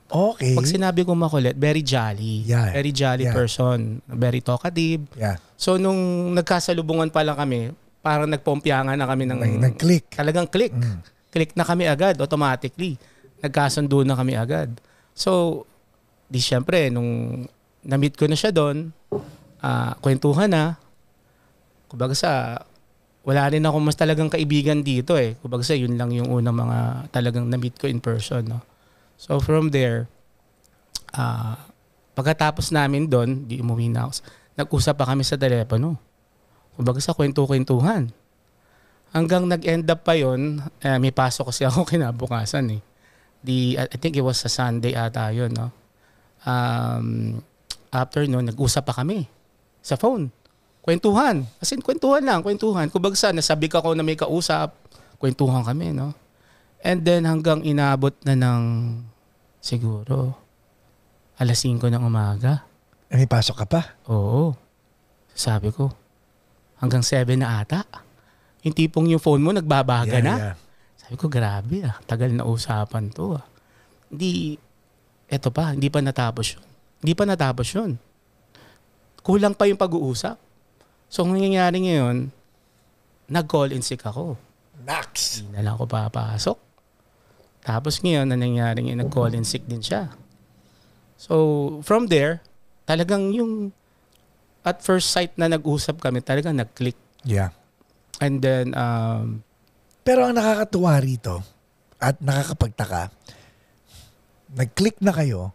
Okay. Pag sinabi ko makulit, very jolly. Yeah. Very jolly person. Very talkative. Yeah. So nung nagkasalubungan pa lang kami, parang nagpompyangan na kami ng... Nag-click. Talagang click. Click na kami agad, automatically. Nagkasundo na kami agad. So, di syempre, nung na-meet ko na siya doon, kwentuhan na. Kumbaga wala rin ako mas talagang kaibigan dito eh. Kumbaga yun lang yung unang mga talagang na-meet ko in person. No? So, from there, pagkatapos namin doon, di umuwi na ako. Nag-usap pa kami sa telepono. Kumbaga kwentuhan. Hanggang nag-end up pa yun, may pasok kasi ako kinabukasan eh. I think it was a Sunday ata yun, no? After nun, nag-usap pa kami sa phone. Kwentuhan. As in, kwentuhan. Kumbaga nasabi ako na may kausap, kwentuhan kami, no? And then hanggang inabot na ng siguro 5:00 ng umaga. May pasok ka pa? Oo. Sabi ko, hanggang 7 na ata. Yung tipong yung phone mo nagbabaga na. Yeah. Sabi ko, grabe tagal na usapan to Hindi pa natapos yun. Kulang pa yung pag-uusap. So, ang nangyayari ngayon, nag-call in sick ako. Nax! Hindi na lang ako papasok. Tapos ngayon, ang nangyayari ngayon, nag-call in sick din siya. So, from there, talagang yung at first sight na nag-usap kami, talagang nag-click. Yeah. And then, pero ang nakakatuwa rito at nakakapagtaka, nag-click na kayo,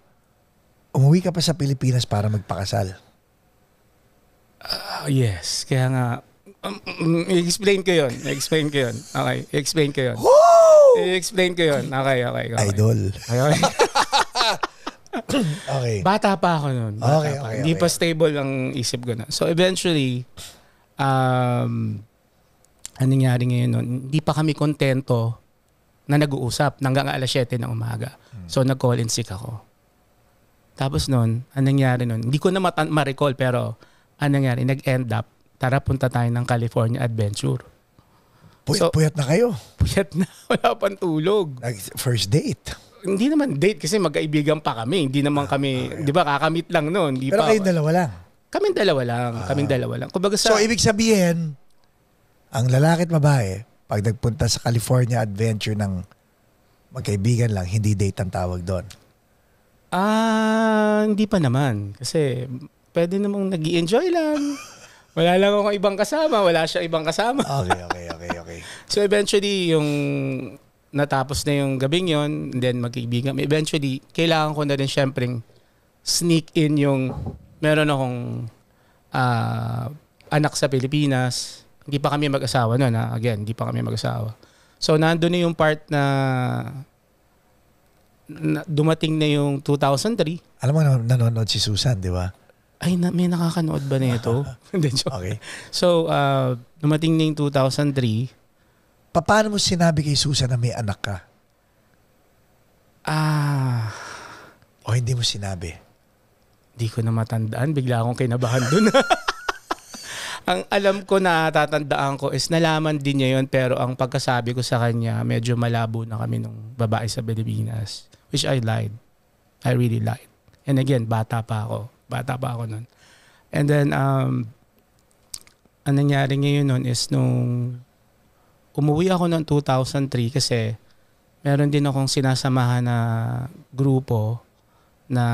umuwi ka pa sa Pilipinas para magpakasal. Yes. Kaya nga, i-explain ko yun. Okay, i-explain ko yun. Okay. Idol. Okay. Okay. Bata pa ako nun. Okay. Hindi pa stable ang isip ko na. So eventually, anong nangyari ngayon nun, hindi pa kami kontento na nag-uusap hanggang 7:00 ng umaga. So nag-call in sick ako. Tapos nun, anong nangyari nun, hindi ko na ma-recall pero anong nangyari, nag-end up, tara punta tayo ng California Adventure. Puyat na kayo. Puyat na, wala pang tulog. First date. Hindi naman date kasi magkaibigan pa kami. Hindi naman kami, di ba, kakamit lang noon. Pero kayong dalawa lang. Kaming dalawa lang. Kumbaga so, ibig sabihin, ang lalaki at babae, pag nagpunta sa California Adventure ng magkaibigan lang, hindi date ang tawag doon. Hindi pa naman. Kasi pwede namang nag-i-enjoy lang. Wala lang akong ibang kasama. Wala siya ibang kasama. Okay. So eventually, yung natapos na yung gabing yon, then magkaibigan. Eventually, kailangan ko na rin syempreng sneak in yung meron akong anak sa Pilipinas. Hindi pa kami mag-asawa noon. Again, hindi pa kami mag-asawa. So nandun na yung part na dumating na yung 2003. Alam mo, nanonood si Susan, di ba? Ay, may nakakanood ba na ito? Okay. So, dumating na yung 2003. Paano mo sinabi kay Susan na may anak ka? O hindi mo sinabi? Di ko na matandaan. Bigla akong kinabahan dun. Ang alam ko na tatandaan ko is nalaman din niya yun, pero ang pagkasabi ko sa kanya, medyo malabo na kami nung babae sa Pilipinas. Which I lied. I really lied. And again, bata pa ako. Bata pa ako nun. And then, ang nangyari ngayon nun is nung umuwi ako noong 2003 kasi meron din akong sinasamahan na grupo na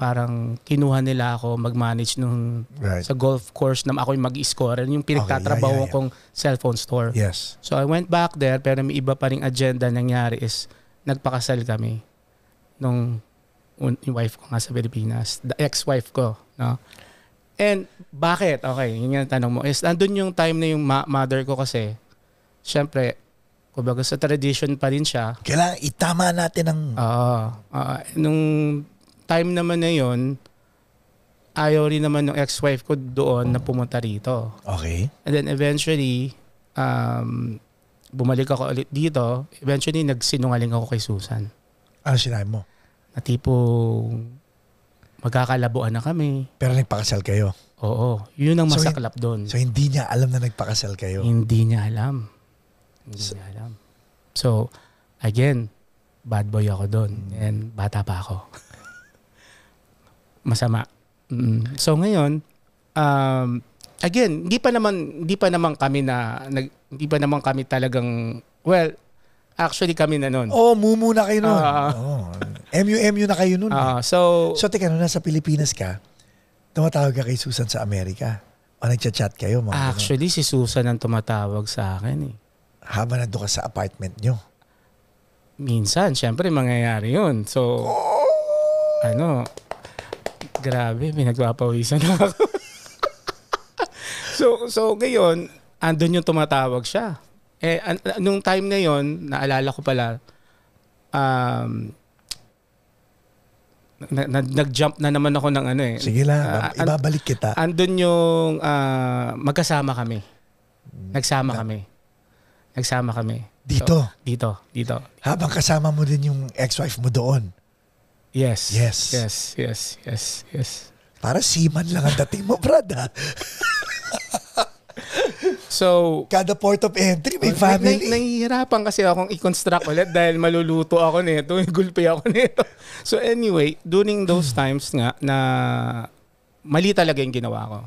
parang kinuha nila ako mag-manage nung sa golf course na ako yung mag-score. Yung pinagtatrabaho kong cellphone store. Yes. So I went back there pero may iba pa ring agenda nangyari is nagpakasal kami nung yung wife ko nga sa Pilipinas. The ex-wife ko. No? And bakit? Okay, yun yung tanong mo. Is nandun yung time na yung mother ko kasi syempre, kumbaga sa tradition pa rin siya. Kailangan itama natin ang... nung time naman na yun, ayaw rin naman ng ex-wife ko doon na pumunta rito. Okay. And then eventually, bumalik ako ulit dito. Eventually, nagsinungaling ako kay Susan. Ano sinabi mo? Na tipong magkakalabuan na kami. Pero nagpakasal kayo? Oo. Yun ang masaklap doon. So hindi niya alam na nagpakasal kayo? Hindi niya alam. Hindi niya alam. So, again, bad boy ako doon. And bata pa ako. Masama. So ngayon, again, hindi pa naman kami talagang, well, actually kami na noon. Mumu na kayo noon. MU na kayo noon. So teka, nung nasa Pilipinas ka, tumatawag ka kay Susan sa Amerika? O nagchat-chat kayo? Actually, si Susan ang tumatawag sa akin eh. Habang nandun ka sa apartment nyo? Minsan, syempre mangyayari yun. So, grabe, pinagpapawisan ako. so ngayon, andun yung tumatawag siya. Nung time na yon, naalala ko pala, nag-jump na naman ako ng ano eh. Sige lang, ibabalik kita. Andun yung magkasama kami. Nagsama kami. Dito? So, dito. Habang kasama mo din yung ex-wife mo doon? Yes. Para seaman lang ang dating mo, Brad. So, kada port of entry, may family. Nahihirapan kasi akong i-construct ulit dahil maluluto ako nito, gulpi ako nito. So anyway, during those times nga na mali talaga yung ginawa ko.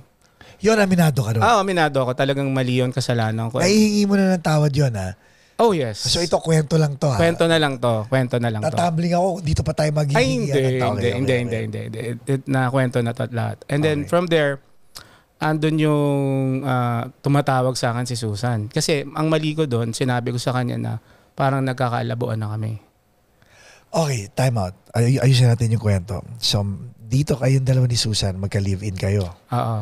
Yun, aminado ka doon? Aminado ako. Talagang mali yun, kasalanan ko. Nahihingi mo na ng tawad yun, ha? Oh, yes. So ito, kwento lang to, ha? Kwento na lang to. Tatumbling ako, dito pa tayo maghihingi ng tawad. Hindi. Na kwento na to lahat. And then from there, andun yung tumatawag sa akin si Susan. Kasi ang mali ko doon, sinabi ko sa kanya na parang nagkakaalabuan na kami. Okay, time out. Ayusin natin yung kwento. So, dito kayong dalawa ni Susan, magka-live-in kayo. Oo.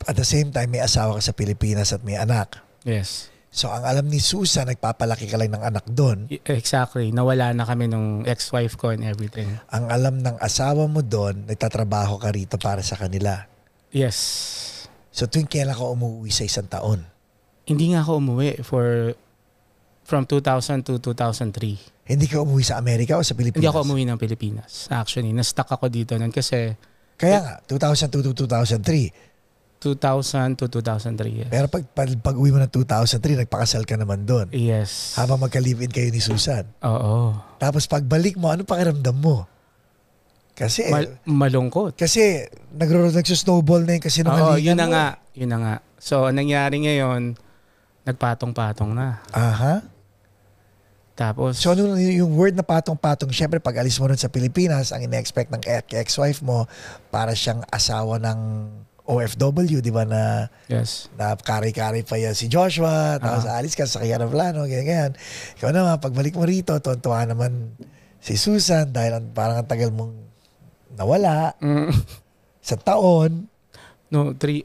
At the same time, may asawa ka sa Pilipinas at may anak. Yes. So, ang alam ni Susan, nagpapalaki ka lang ng anak doon. Exactly. Nawala na kami nung ex-wife ko and everything. Ang alam ng asawa mo doon, nagtatrabaho ka rito para sa kanila. Yes. So, tuwing kailan ka umuwi sa isang taon? Hindi nga ako umuwi from 2000 to 2003. Hindi ka umuwi sa Amerika o sa Pilipinas? Hindi ako umuwi ng Pilipinas. Actually, na-stuck ako dito nun kasi... Kaya nga, 2002 to 2003. 2000 to 2003, yes. Pero pag uwi mo ng 2003, nagpakasal ka naman doon. Yes. Habang magka-live-in kayo ni Susan. Oo. Tapos pagbalik mo, ano pakiramdam mo? Kasi... malungkot. Kasi nagsusnowball na yung kasinungalingan. Yun na nga. So, ang nangyari ngayon, nagpatong-patong na. Aha. Tapos... So, ano yung word na patong-patong, syempre pag alis mo nun sa Pilipinas, ang ina-expect ng ex-wife mo, para siyang asawa ng OFW, di ba, na yes, na kari-kari pa yan si Joshua, tapos alis ka sa kaya ng plano, ganyan. Ikaw naman, pagbalik mo rito, tuwa naman si Susan dahil parang ang tagal mong nawala sa taon. No, 4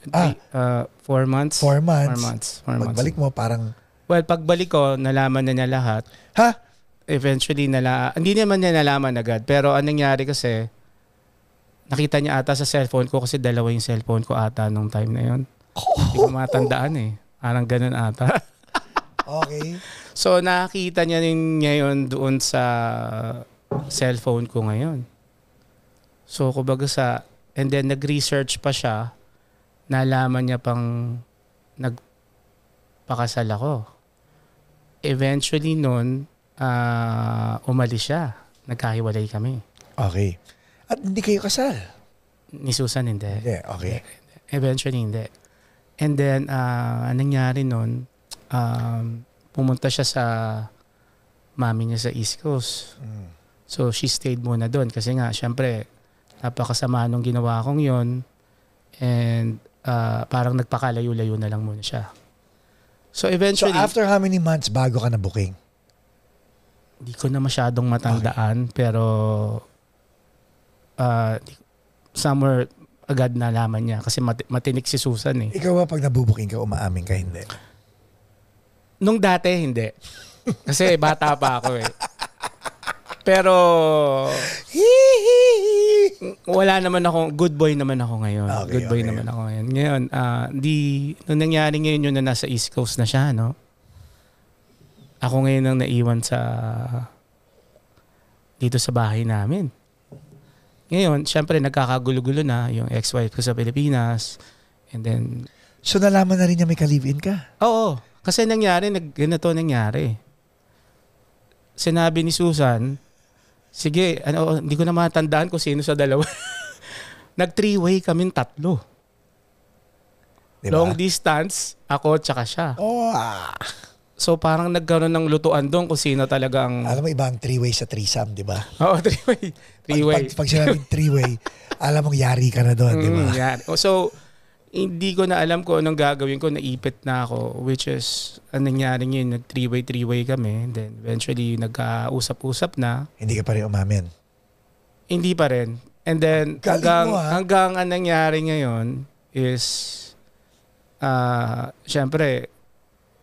months. 4 months. Pagbalik mo, parang... Well, pagbalik ko, nalaman na niya lahat. Ha? Eventually, hindi naman niya nalaman agad. Pero anong nangyari kasi, nakita niya ata sa cellphone ko kasi dalawa yung cellphone ko ata nung time na yun. Hindi ko matandaan eh. Parang ganun ata. Okay. So nakita niya yun doon sa cellphone ko ngayon. So, kumbaga and then nag-research pa siya, nalaman niya pang nagpakasal ako. Eventually nun, umalis siya. Nagkahiwalay kami. Okay. At hindi kayo kasal? Ni Susan, hindi. Hindi, okay. Eventually, hindi. And then, anong nangyari nun, pumunta siya sa mami niya sa East Coast. So, she stayed muna doon. Kasi nga, syempre, napakasama nung ginawa kong yon. And parang nagpakalayo-layo na lang muna siya. So, eventually... So, after how many months bago ka na booking? Hindi ko na masyadong matandaan. Okay. Pero, somewhere agad nalaman niya. Kasi matinik si Susan eh. Ikaw ba pag nabubuking ka, umaamin ka, hindi? Nung dati, hindi. Kasi bata pa ako eh. Pero wala naman ako, good boy naman ako ngayon. Okay, good boy naman ako ngayon. Ngayon, nung nangyari ngayon yun na nasa East Coast na siya, no? Ako ngayon ang naiwan dito sa bahay namin. Ngayon, syempre nagkakagulo-gulo na yung ex-wife ko sa Pilipinas. And then... So nalaman na rin niya may ka-live-in ka? Oo. Kasi ganito nangyari. Sinabi ni Susan, sige, hindi ko na matandaan kung sino sa dalawa. Nag-3-way kaming 3. Diba? Long distance, ako tsaka siya. So parang nagkaroon ng lutuan doon kung sino talagang... Alam mo, ibang 3-way sa threesome, di ba? Oo, 3-way. Pag sinabing 3-way, alam mong yari ka na doon, di ba? So, hindi ko na alam kung anong gagawin ko. Naipit na ako, which is, ang nangyari ngayon, nag-3-way kami. Then eventually, nagkausap-usap na. Hindi ka pa rin umamin? Hindi pa rin. And then, hanggang ang nangyari ngayon is, syempre,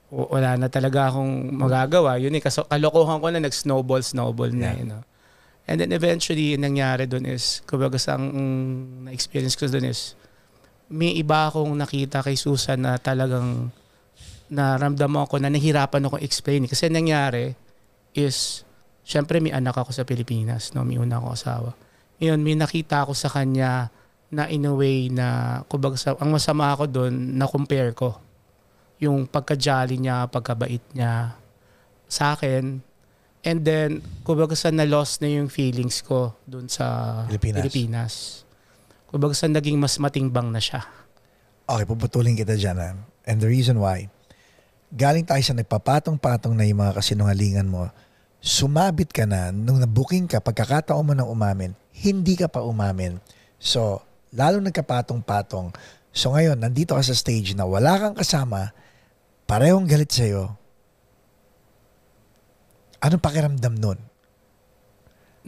wala na talaga akong magagawa. Yun eh, kalokohan ko na nag-snowball na. You know? And then eventually, nangyari doon is, kumbaga ang na-experience ko doon is, may iba akong nakita kay Susan na talagang naramdaman ko na nahirapan akong explain. Kasi nangyari is, syempre may anak ako sa Pilipinas, no? May una akong asawa. Ngayon, may nakita ako sa kanya na in a way na, kumbaga ang masama ako doon, na-compare ko. Yung pagka-jolly niya, pagkabait niya sa akin. And then, kumbaga na-lost na yung feelings ko doon sa Pilipinas. Kumbaga naging mas matimbang na siya. Okay, puputulin kita dyan. And the reason why, galing tayo sa nagpapatong-patong na yung mga kasinungalingan mo, sumabit ka na, nung nabooking ka, pagkakataon mo ng umamin, hindi ka pa umamin. So, lalo nagkapatong-patong. So ngayon, nandito ka sa stage na wala kang kasama, parehong galit sa'yo. Anong pakiramdam nun?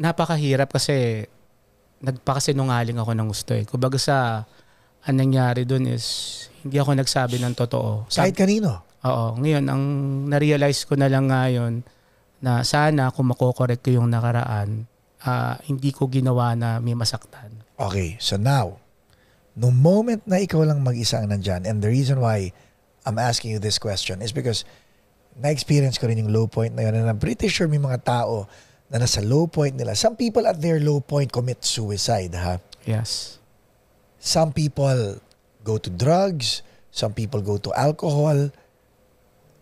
Napakahirap kasi nagpakasinungaling ako ng gusto eh. Kumbaga ang nangyari dun is hindi ako nagsabi ng totoo. Kahit kanino? Oo. Ngayon, ang na-realize ko na lang ngayon na sana kung makokorek ko yung nakaraan, hindi ko ginawa na may masaktan. Okay. So now, no moment na ikaw lang mag-isa ang nandyan, and the reason why I'm asking you this question is because na-experience ko rin yung low point na yun, and I'm pretty sure may mga tao na nasa low point nila. Some people at their low point commit suicide, ha? Yes. Some people go to drugs, some people go to alcohol.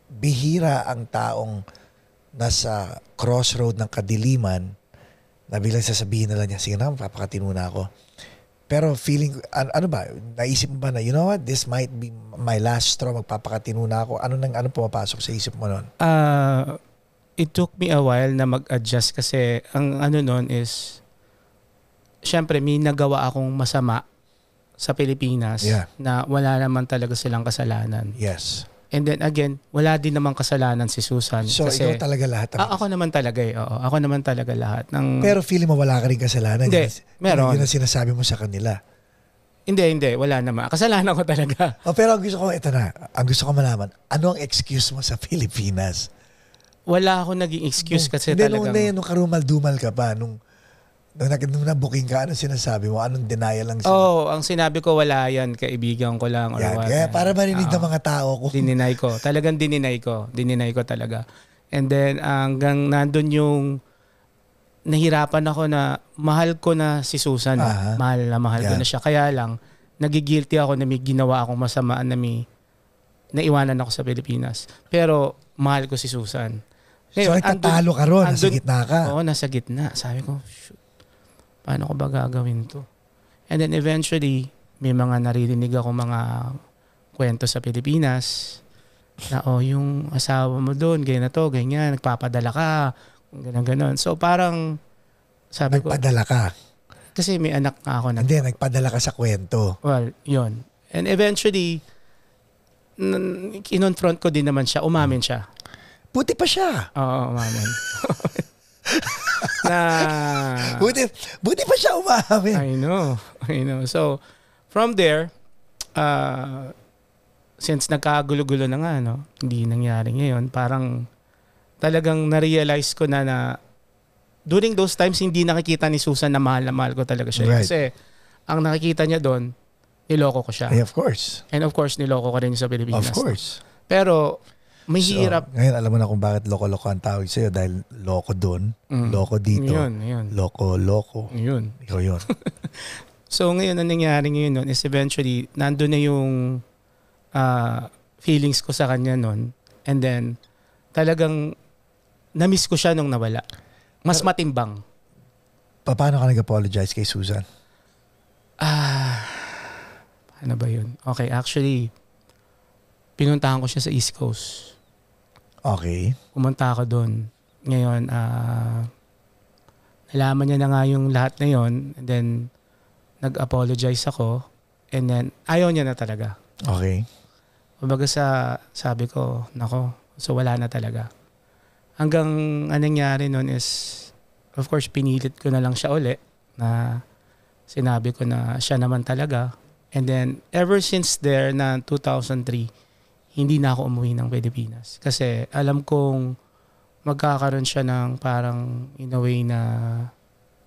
Bihira ang taong nasa crossroad ng kadiliman na bilang sasabihin nila niya, sige na, papakatino na ako. Pero feeling, ano ba, naisip mo ba na, you know what, this might be my last straw, magpapakatino na ako. Ano pumapasok sa isip mo nun? It took me a while na mag-adjust kasi ang ano nun is, syempre may nagawa akong masama sa Pilipinas na wala naman talaga silang kasalanan. Yes. And then again, wala din namang kasalanan si Susan. So kasi, ikaw talaga lahat? Ako naman talaga eh. Oo, ako naman talaga lahat. Pero feeling mo wala ka rin kasalanan? Hindi, meron. Yun ang sinasabi mo sa kanila? Hindi. Wala naman. Kasalanan ko talaga. Pero ang gusto ko malaman, ano ang excuse mo sa Pilipinas? Wala akong naging excuse kasi talagang... Nung karumal-dumal ka pa, nung na-booking ka, anong sinasabi mo? Anong denial lang sila? Ang sinabi ko, wala yan. Kaibigan ko lang. Or what. Kaya para marinig ng mga tao. Dininay ko. Talagang dininay ko. Dininay ko talaga. And then, hanggang nandun yung nahirapan ako na mahal ko na si Susan. Mahal ko na siya. Kaya lang, nagigilty ako na may ginawa akong masamaan na may naiwanan ako sa Pilipinas. Pero mahal ko si Susan. Ngayon, so nagtatalo ka ron, nasa gitna ka. Oo, nasa gitna. Sabi ko, shoot, paano ko ba gagawin to? And then eventually, may mga naririnig ako mga kwento sa Pilipinas na yung asawa mo doon, ganyan na to, ganyan, nagpapadala ka, ganyan. So parang sabi ko, nagpadala ka? Kasi may anak nga ako. Hindi, nagpadala ka sa kwento. Well, yun. And eventually, kinonfront ko din naman siya, umamin siya. Buti pa siya. Oo, umamin. Buti pa siya umamin. I know. So, from there, since nagkagulo-gulo na nga, hindi nangyari ngayon, parang talagang na-realize ko na during those times, hindi nakikita ni Susan na mahal ko talaga siya. Right. Kasi, ang nakikita niya doon, niloko ko siya. Yeah, of course. And of course, niloko ko rin sa Pilipinas. Of course. Pero, mahirap. So, ngayon, alam mo na kung bakit loko-loko ang tawag sa'yo dahil loko doon, loko dito, yun. loko. Yun. Ikaw yun. So, ngayon, ang nangyari ngayon nun is eventually, nandun na yung feelings ko sa kanya nun. And then, talagang na-miss ko siya nung nawala. Mas matimbang. Paano ka nag-apologize kay Susan? Paano ba yun? Okay, actually, pinuntahan ko siya sa East Coast. Okay. Pumunta ako doon. Ngayon, nalaman niya na nga yung lahat na yun. And then, nag-apologize ako. And then, ayaw niya na talaga. Okay. Kumbaga sabi ko, nako, so wala na talaga. Hanggang anong nangyari nun is, of course, pinilit ko na lang siya uli na sinabi ko na siya naman talaga. And then, ever since there na 2003, hindi na ako umuwi ng Pilipinas. Kasi alam kong magkakaroon siya ng parang in a way na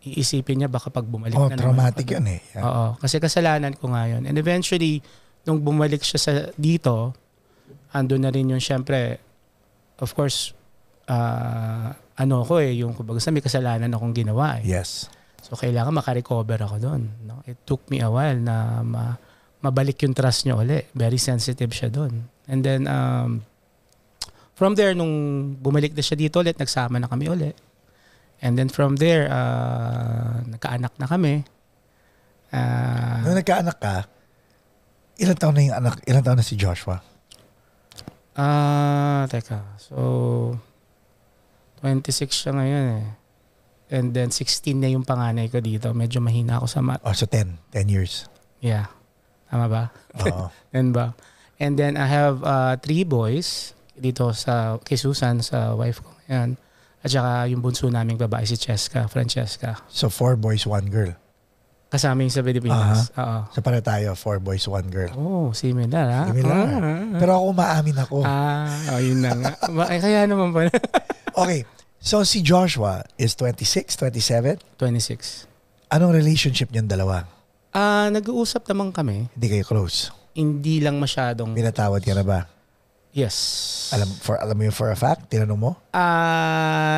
iisipin niya baka pag bumalik na traumatic yun eh. Yeah. Oo, kasi kasalanan ko nga yun. And eventually, nung bumalik siya dito, ando na rin yung syempre, of course, yung kumbaga may kasalanan akong ginawa eh. Yes. So, kailangan makarecover ako doon. No? It took me a while na mabalik yung trust niya uli. Very sensitive siya doon. And then, from there, nung bumalik na siya dito ulit, nagsama na kami ulit. And then from there, nagkaanak na kami. Nung nagkaanak ka, ilang taon na yung anak? Ilang taon na si Joshua? Teka. So, 26 siya ngayon eh. And then 16 na yung panganay ko dito. Medyo mahina ako sa math. So 10 years. Yeah. Tama ba? Oo. 10 ba? And then I have 3 boys dito kay Susan, sa wife ko. Ayan. At saka yung bunso naming babae, si Francesca. So 4 boys, 1 girl. Kasama yung sa Pilipinas. Oo. So para tayo, 4 boys, 1 girl. Oh, similar ha? Similar. Pero ako maamin ako. Yun na nga. Kaya naman pala. Okay. So si Joshua is 26, 27? 26. Anong relationship niyong dalawa? Nag-uusap naman kami. Hindi kayo close? Hindi lang masyadong. Pinatawad ka na ba? Yes. Alam mo yun for a fact? Tinanong mo?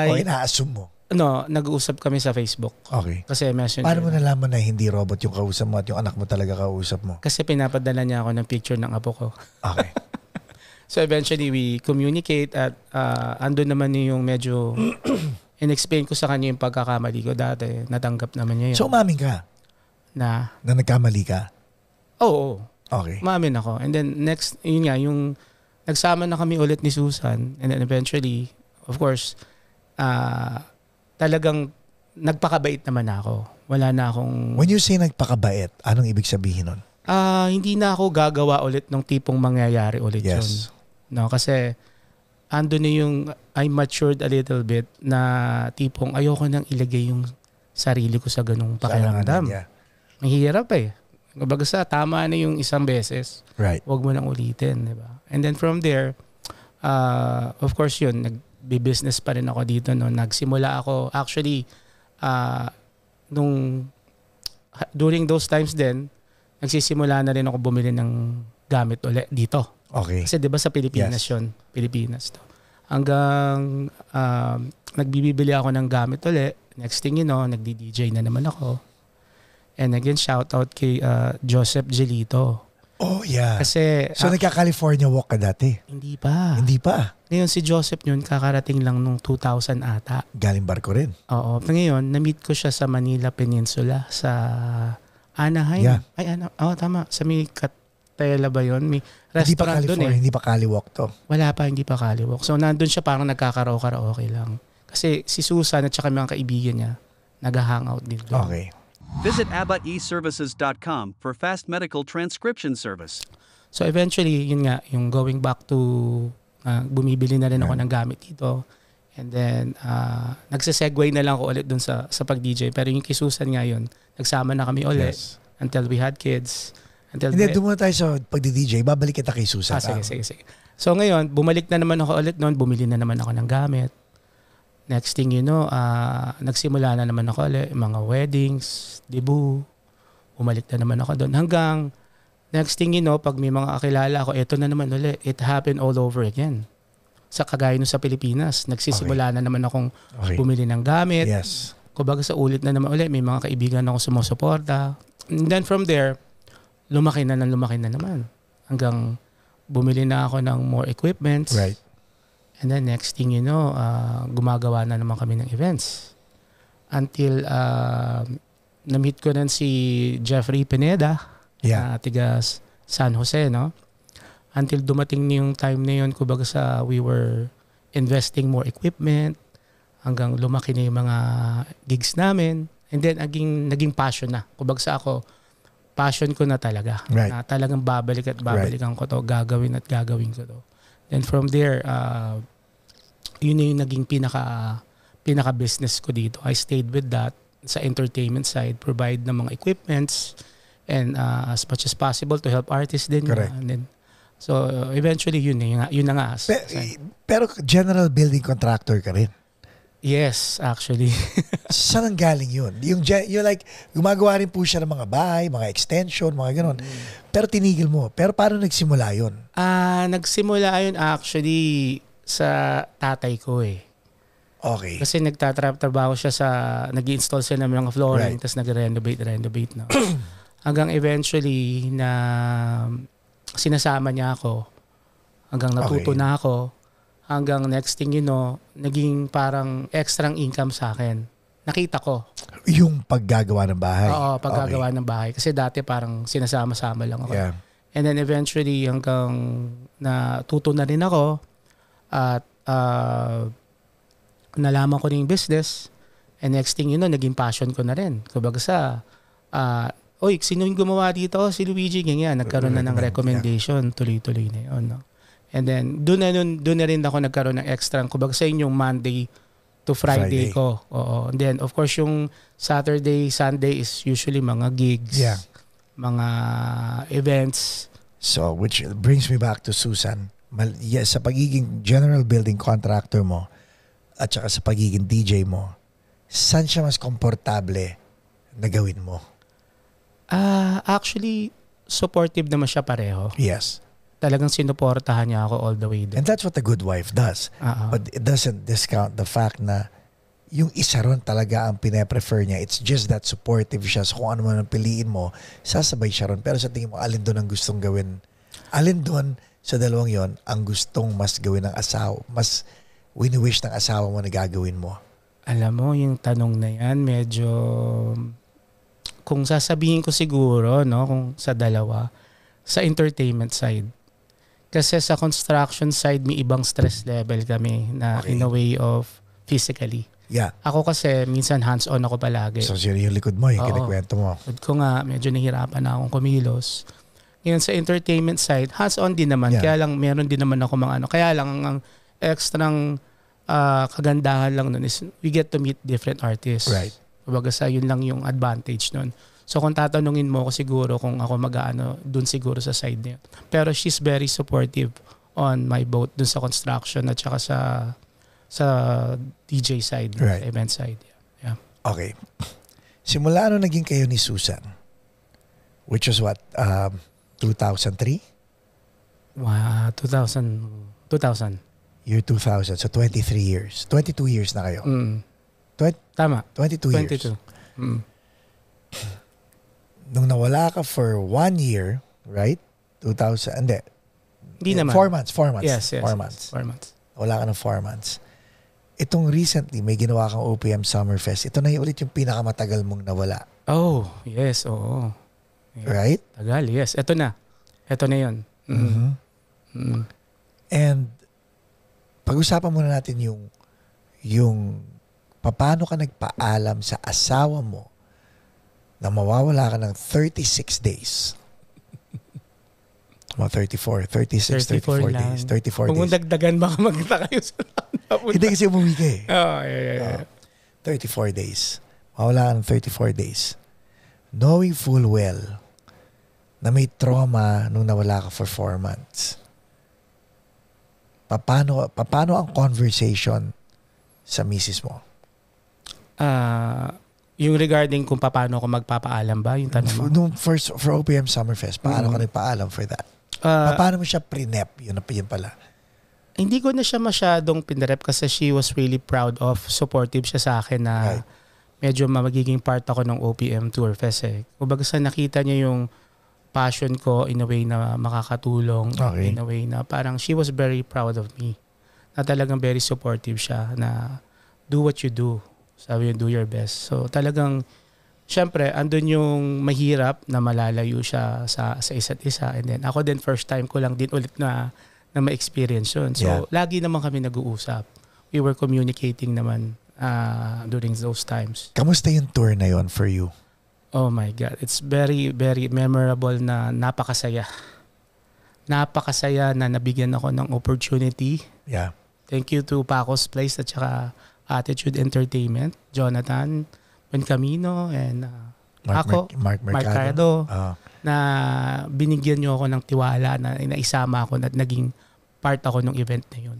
O ina-assume mo? No, nag-uusap kami sa Facebook. Okay. Kasi messenger. Paano mo nalaman na hindi robot yung kausap mo at yung anak mo talaga kausap mo? Kasi pinapadala niya ako ng picture ng apo ko. Okay. So eventually we communicate at andun naman yung medyo in-explain ko sa kanya yung pagkakamali ko dati. Natanggap naman niya yun. So umamin ka? Na nagkamali ka? Oo. Okay. Umamin ako. And then next, yun nga, yung nagsama na kami ulit ni Susan. And then eventually, of course, talagang nagpakabait naman ako. Wala na akong... When you say nagpakabait, anong ibig sabihin nun? Hindi na ako gagawa ulit ng tipong mangyayari ulit yun. Yes. No, kasi ando na yung I matured a little bit na tipong ayoko nang ilagay yung sarili ko sa ganung pakiramdam. Yeah. Mahirap eh. Kumbaga tama na yung isang beses. Right. Huwag mo nang ulitin, di ba? And then from there, of course yun, nag-business pa rin ako dito. No? Nagsimula ako, actually, during those times din, nagsisimula na rin ako bumili ng gamit ulit dito. Okay. Kasi 'di ba sa Pilipinas yun, Pilipinas to. Hanggang nagbibili ako ng gamit ulit Next thing you know, nagdi-DJ na naman ako. And again, shout out kay Joseph Gelito. Oh, yeah. Kasi, so, nagka-California Walk ka dati? Hindi pa. Hindi pa? Ngayon, si Joseph yun, kakarating lang nung 2000 ata. Galing barko rin? Oo. Ngayon, na-meet ko siya sa Manila Peninsula, sa Anaheim. Yeah. Ay, tama. Sa may Catella ba yun? May restaurant doon eh. Hindi pa Caliwalk to? Wala pa, hindi pa Caliwalk. So, nandun siya parang nagkakaraoke lang. Kasi si Susan at saka mga kaibigan niya, nag-hangout din doon. Okay. Visit AbbaEServices.com for fast medical transcription service. So eventually, yun nga, yung going back to bumibili na rin ako ng gamit dito. And then, nagsisegue na lang ako ulit dun sa pag-DJ. Pero yung kay Susan nga yun, nagsama na kami ulit until we had kids. Hindi, doon muna tayo sa pagdi-DJ. Babalik kita kay Susan. Sige. So ngayon, bumalik na naman ako ulit noon. Bumili na naman ako ng gamit. Next thing you know, nagsimula na naman ako ulit. Mga weddings, debut. Bumalik na naman ako doon. Hanggang next thing you know, pag may mga kakilala ako, eto na naman ulit. It happened all over again. Sa kagaya nung sa Pilipinas, nagsisimula na naman akong bumili ng gamit. Yes. Kumbaga sa ulit na naman ulit, may mga kaibigan ako sumusuporta. And then from there, lumaki na naman. Hanggang bumili na ako ng more equipments. Right. And then next thing you know, gumagawa na naman kami ng events. Until na-meet ko na si Jeffrey Pineda, tiga San Jose, no? Until dumating na yung time na yun, kumbaga we were investing more equipment, hanggang lumaki na yung mga gigs namin. And then naging passion na. Kumbaga ako, passion ko na talaga. Right. Na talagang babalikan ko to, gagawin ko to. Then from there, yun na yung naging pinaka-business ko dito. I stayed with that sa entertainment side, provide ng mga equipments, and as much as possible to help artists din. Correct. And then, so eventually, yun na nga. Pero general building contractor ka rin? Yes, actually. Saan ang galing yun? Yung like, gumagawa rin po siya ng mga bahay, mga extension, mga ganon. Pero tinigil mo. Pero paano nagsimula yun? Nagsimula yun actually sa tatay ko eh. Okay. Kasi nagtatrabaho siya nag-install siya ng mga flooring, tapos nag-renovate na. Hanggang eventually na sinasama niya ako, hanggang natuto na ako, hanggang next thing you know, naging parang extra income sa akin. Nakita ko. Yung paggagawa ng bahay? Oo, paggagawa ng bahay. Kasi dati parang sinasama-sama lang ako. Yeah. And then eventually hanggang natuto na rin ako at nalaman ko na yung business. And next thing you know, naging passion ko na rin. Kumbaga sino yung gumawa dito? Si Luigi, ganyan. Nagkaroon na ng recommendation. Tuloy-tuloy na yun. No? And then, doon na rin ako nagkaroon ng extra. Kumbaga sa inyong Monday to Friday ko. Oo. And then, of course, yung Saturday, Sunday is usually mga gigs. Yeah. Mga events. So, which brings me back to Susan. Sa pagiging general building contractor mo at saka sa pagiging DJ mo, saan siya mas komportable na gawin mo? Actually, supportive naman siya pareho. Yes. Talagang sinuportahan niya ako all the way doon. And that's what a good wife does. But it doesn't discount the fact na yung isa ron talaga ang pine-prefer niya. It's just that supportive siya. So kung ano man ang piliin mo, sasabay siya ron. Pero sa tingin mo, alin doon ang gustong gawin? Alin doon sa dalawang yon ang gustong mas gawin ng asawa? Mas wini-wish ng asawa mo na gagawin mo? Alam mo, yung tanong na yan, medyo... Kung sasabihin ko siguro, no, kung sa dalawa, sa entertainment side. Kasi sa construction side, may ibang stress level kami na in a way of physically. Yeah. Ako kasi, minsan hands-on ako palagi. So, yung likod mo, yung kinikwento mo. Likod ko nga, medyo nahirapan na akong kumilos. Ngayon, sa entertainment side, hands-on din naman. Yeah. Kaya lang, meron din naman ako mga ano. Kaya lang, ang extrang kagandahan lang nun is we get to meet different artists. Right. Kumbaga yun lang yung advantage nun. So kung tatanungin mo ko siguro kung ako mag-ano, dun siguro sa side niya. Pero she's very supportive on my boat dun sa construction at saka sa DJ side, right. Event side. Yeah. Okay. Simula ano naging kayo ni Susan? Which was what? 2003? 2000. Year 2000. So 23 years. 22 years na kayo. Tama. 22 years. 22. Mm. Nung nawala ka for 1 year, right? 2000, Hindi naman. 4 months. Yes. 4 months. 4 months. Wala ka ng 4 months. Itong recently, may ginawa kang OPM Summerfest. Ito na yung ulit yung pinakamatagal mong nawala. Oh, yes. Oo. Yes. Right? Tagal, yes. Ito na yun. Mm-hmm. Mm-hmm. And pag-usapan muna natin yung paano ka nagpaalam sa asawa mo na mawawala ka ng 36 days. Mga 34 days. 34 Kung days. dagdagan, baka magta kayo sa Hindi kasi umuwi ka eh. Oh, yeah. 34 days. Mawala ka ng 34 days. Knowing full well na may trauma nung nawala ka for 4 months. Paano ang conversation sa misis mo? Yung regarding kung paano ako magpapaalam ba, yung tanong mo? Nung first, for OPM Summerfest, paano ka nagpaalam for that? Paano mo siya pre-nep? Yun pala. Hindi ko na siya masyadong pinrep kasi she was really proud of, supportive siya sa akin na Right. medyo magiging part ako ng OPM Tour Fest eh. Kumbaga sa nakita niya yung passion ko in a way na makakatulong, Okay. in a way na parang she was very proud of me. Na talagang very supportive siya na do what you do. Sabi yun, do your best. So talagang, syempre, andun yung mahirap na malalayo siya sa isa't isa. And then ako din, first time ko lang din ulit na ma-experience yun. So, lagi naman kami nag-uusap. We were communicating naman during those times. Kamusta yung tour na yon for you? Oh my God. It's very, very memorable na napakasaya. Napakasaya na nabigyan ako ng opportunity. Yeah. Thank you to Paco's Place at saka Attitude Entertainment, Jonathan Bencamino, and Mark Mercado. Na binigyan niyo ako ng tiwala na isama ako at naging part ako ng event na yun.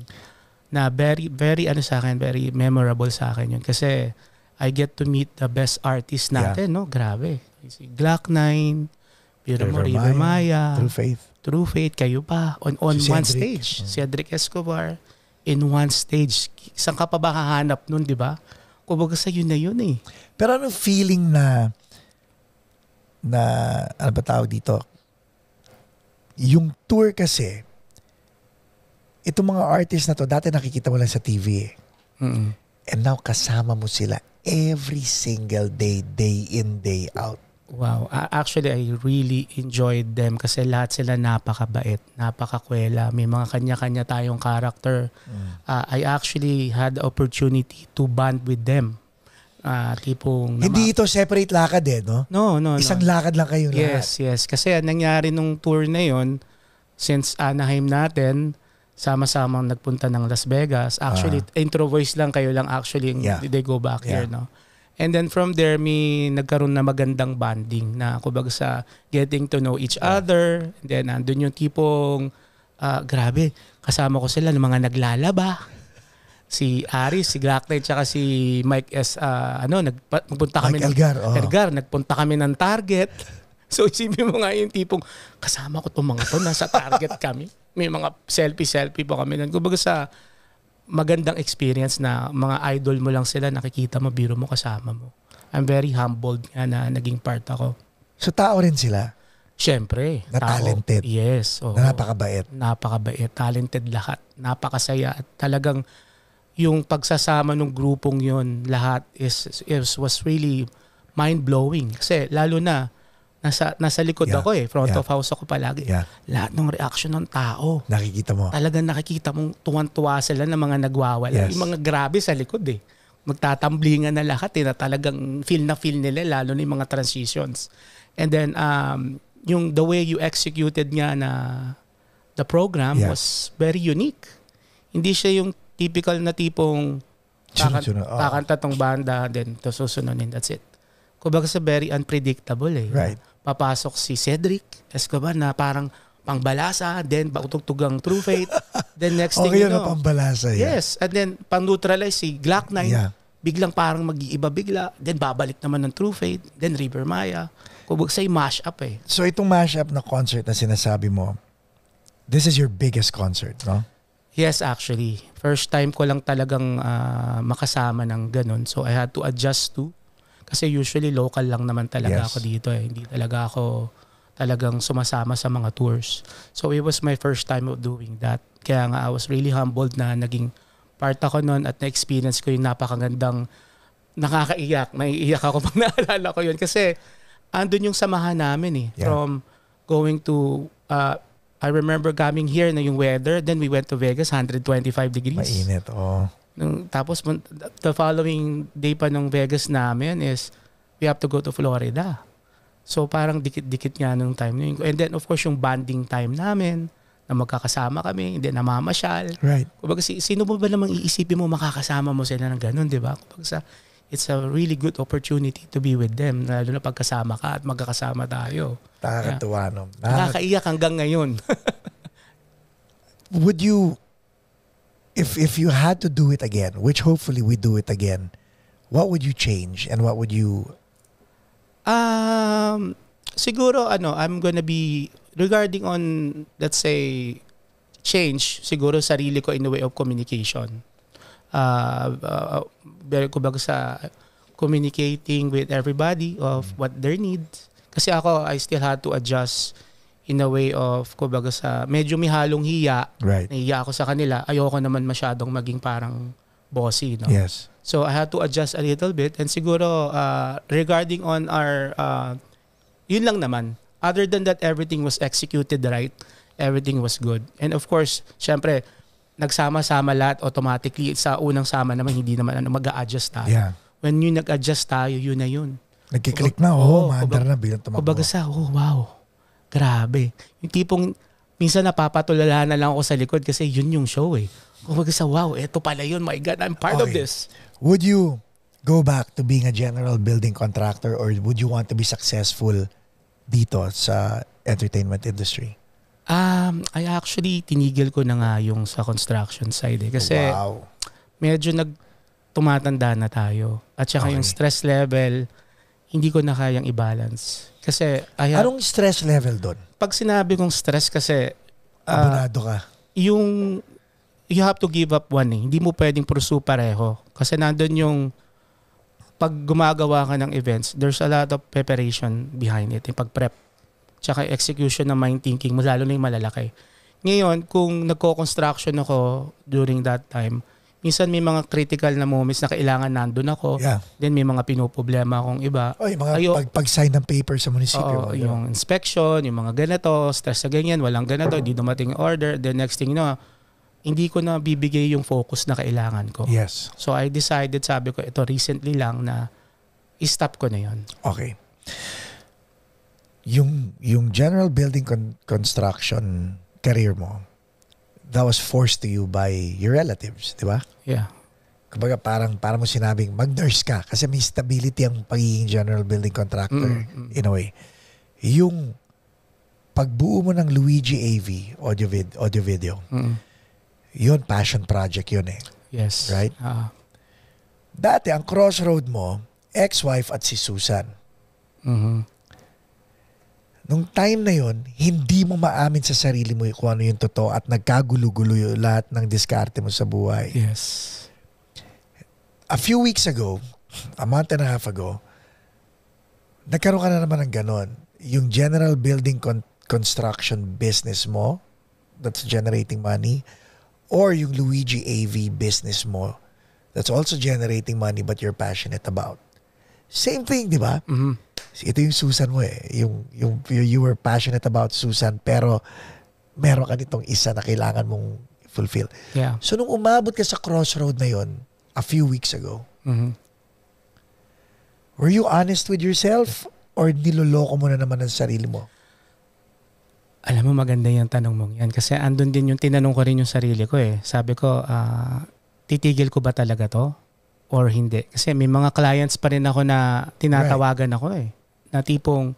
Na very, very sa akin, very memorable sa akin yun. Kasi I get to meet the best artists natin, no? Grabe. Si Glock 9, River Maya, True Faith, kayo pa. On si one Cedric. stage. Cedric Escobar, in one stage. Saan ka pa ba hahanap nun, di ba? Kumbaga sa yun na yun eh. Pero anong feeling na ano ba tawag dito? Yung tour kasi, itong mga artists na to, dati nakikita mo lang sa TV eh. Mm-mm. And now kasama mo sila every single day, day in, day out. Wow. Actually, I really enjoyed them kasi lahat sila napakabait, napakakwela. May mga kanya-kanya tayong character. I actually had the opportunity to bond with them. Tipong Hindi ito separate lakad eh, no? No. Isang lakad lang kayong lahat. Yes. Kasi nangyari nung tour na yon, since Anaheim natin, sama-samang nagpunta ng Las Vegas. Actually, intro voice lang kayo lang actually. They go back here, no? And then from there, may nagkaroon na magandang bonding na kumbaga sa getting to know each other. And then andun yung tipong, grabe, kasama ko sila ng mga naglalaba. Si Aris, si Glock 9, tsaka si Mike S. Nagpunta kami Mike Elgar, nagpunta kami ng Target. So isipin mo nga yung tipong, kasama ko itong mga to, nasa Target kami. May mga selfie po kami nun. Kumbaga sa magandang experience na mga idol mo lang sila, nakikita mo, biro mo, kasama mo. I'm very humbled na naging part ako. So tao rin sila? Siyempre. Na talented? Yes. Na napakabait? Napakabait. Talented lahat. Napakasaya. At talagang yung pagsasama ng grupong yun, lahat was really mind-blowing. Kasi lalo na, nasa likod ako eh. Front of house ako palagi. Lahat ng reaction ng tao. Nakikita mo? Talagang nakikita mong tuwan-tuwa sila ng mga nagwawala. Yes. Yung mga grabe sa likod eh. Magtatamblingan na lahat eh. Na talagang feel nila lalo na yung mga transitions. And then, yung the way you executed nga na the program was very unique. Hindi siya yung typical na tipong kakanta tong banda, then to susununin, that's it. Kumbaga sa very unpredictable eh. Right. Papasok si Cedric Escobar na parang pangbalasa, then tugtugang True Faith, then next thing you know. Pangbalasa, yes, and then pang-neutralize si Glock 9, biglang parang mag-iiba bigla, then babalik naman ng True Faith, then River Maya. Kumbaga sa mash-up eh. So itong mash-up na concert na sinasabi mo, this is your biggest concert, no? Yes, actually. First time ko lang talagang makasama ng ganun. So I had to adjust to. Kasi usually local lang naman talaga ako dito eh. Hindi talaga ako talagang sumasama sa mga tours. So it was my first time of doing that. Kaya nga I was really humbled na naging part ako nun at na-experience ko yung napakagandang nakakaiyak. Naiiyak ako pag naalala ko yun. Kasi andun yung samahan namin eh. Yeah. From going to, I remember coming here na yung weather. Then we went to Vegas, 125 degrees. Mainit, oh. Tapos the following day pa ng Vegas namin is we have to go to Florida. So parang dikit-dikit nga nung time na yun. And then of course yung bonding time namin na magkakasama kami, hindi namamasyal. Right. Kumbaga sino mo ba namang iisipin mo makakasama mo sila ng ganun, di ba? Kumbaga it's a really good opportunity to be with them, lalo na pagkasama ka at magkakasama tayo. Nakakatuwa, no? Nakakaiyak hanggang ngayon. Would you, if you had to do it again, which hopefully we do it again, what would you change and what would you... Siguro I'm gonna be regarding on, let's say, change, siguro sarili ko in the way of communication. Kumbaga sa communicating with everybody of what their needs. Kasi ako, I still had to adjust in a way of, kumbaga sa, medyo may halong hiya. Right. Nahiya ako sa kanila. Ayoko naman masyadong maging parang bossy, no? Yes. So I had to adjust a little bit. And siguro, regarding on our, yun lang naman. Other than that, everything was executed right. Everything was good. And of course, syempre, nagsama-sama lahat automatically. Sa unang sama naman, hindi naman mag-a-adjust tayo. Yeah. When you nag-adjust tayo, yun na yun. Nagkiklik na, maandar na bilang tumakbo. Kumbaga sa, wow, grabe. Yung tipong, minsan napapatulala na lang ako sa likod kasi yun yung show eh. Kumbaga sa, wow, eto pala yun, my God, I'm part of this. Would you go back to being a general building contractor or would you want to be successful dito sa entertainment industry? I actually tinigil ko na nga yung sa construction side eh. Kasi medyo tumatanda na tayo. At saka yung stress level, hindi ko na kayang i-balance. Kasi anong stress level doon? Pag sinabi kong stress kasi abonado ka. Yung you have to give up one eh. Hindi mo pwedeng pursue pareho. Kasi nandun yung pag gumagawa ka ng events, there's a lot of preparation behind it. Yung pag-prep. Tsaka execution ng mind thinking mo, lalo na yung malalaki. Ngayon, kung nagko-construction ako during that time, minsan may mga critical na moments na kailangan nandun ako. Yeah. Then may mga pinoproblema akong iba. Yung mga pag-sign ng paper sa munisipyo. Yung inspection, yung mga ganito, stress sa ganyan, walang ganito, hindi dumating order. The next thing, hindi ko na bibigay yung focus na kailangan ko. Yes. So I decided, sabi ko, ito recently lang na i-stop ko na yun. Okay. Yung general building construction career mo, that was forced to you by your relatives, di ba? Yeah. Kumbaga parang mo sinabing mag-nurse ka kasi may stability ang pagiging general building contractor in a way. Yung pagbuo mo ng Luigi AV audio video, yun passion project yun eh. Yes. Right? Dati ang crossroad mo, ex-wife at si Susan. Nung time na yun, hindi mo maamin sa sarili mo kung ano yung totoo at nagkagulo-gulo yung lahat ng diskarte mo sa buhay. Yes. A few weeks ago, a month and a half ago, nagkaroon ka na naman ng ganon. Yung general building construction business mo that's generating money or yung Luigi AV business mo that's also generating money but you're passionate about. Same thing, di ba? Ito yung Susan mo eh. You were passionate about Susan pero meron ka nitong isa na kailangan mong fulfill. Yeah. So nung umabot ka sa crossroad na yon a few weeks ago, were you honest with yourself or niloloko mo na naman ang sarili mo? Alam mo, maganda yung tanong mong yan. Kasi andun din yung tinanong ko rin yung sarili ko eh. Sabi ko, titigil ko ba talaga to? Or hindi? Kasi may mga clients pa rin ako na tinatawagan ako eh. Na tipong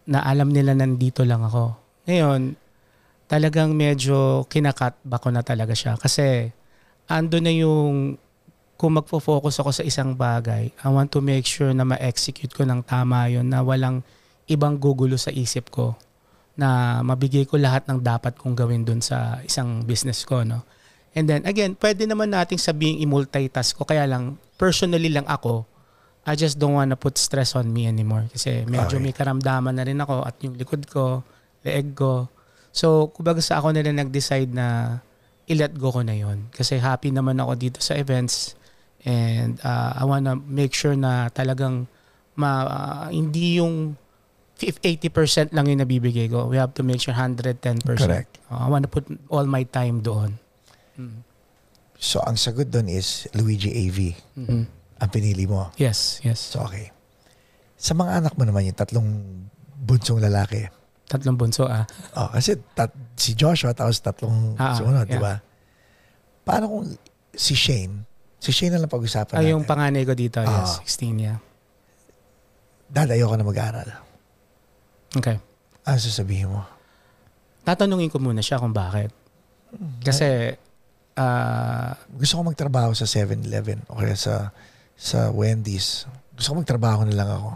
na alam nila nandito lang ako. Ngayon, talagang medyo kinakat ba ko na talaga siya. Kasi ando na yung kung magfo-focus ako sa isang bagay, I want to make sure na ma-execute ko ng tama yun, na walang ibang gugulo sa isip ko, na mabigay ko lahat ng dapat kong gawin dun sa isang business ko. No? And then again, pwede naman nating sabihing i-multitask ko. Kaya lang, personally lang ako, I just don't wanna put stress on me anymore. Kasi medyo may karamdaman na rin ako at yung likod ko, leeg ko. So, kumbaga sa ako na rin nag-decide na i-let go ko na yon. Kasi happy naman ako dito sa events. And I wanna make sure na talagang hindi yung 80% lang yung nabibigay ko. We have to make sure 110%. Correct. I wanna put all my time doon. So, ang sagot doon is Luigi AV. Ang pinili mo. Yes. So, okay. Sa mga anak mo naman, yung 3 bunsong lalaki. 3 bunso Kasi si Joshua tapos 3 sunod, di ba? Paano kung si Shane na lang pag-usapan natin. Yung panganay ko dito, yes, 16, yeah. Dad, ayoko na mag-aaral. Okay. Ano sasabihin mo? Tatanungin ko muna siya kung bakit. Kasi gusto ko magtrabaho sa 7-Eleven o kaya sa Wendy's. Gusto ko magtrabaho na lang ako.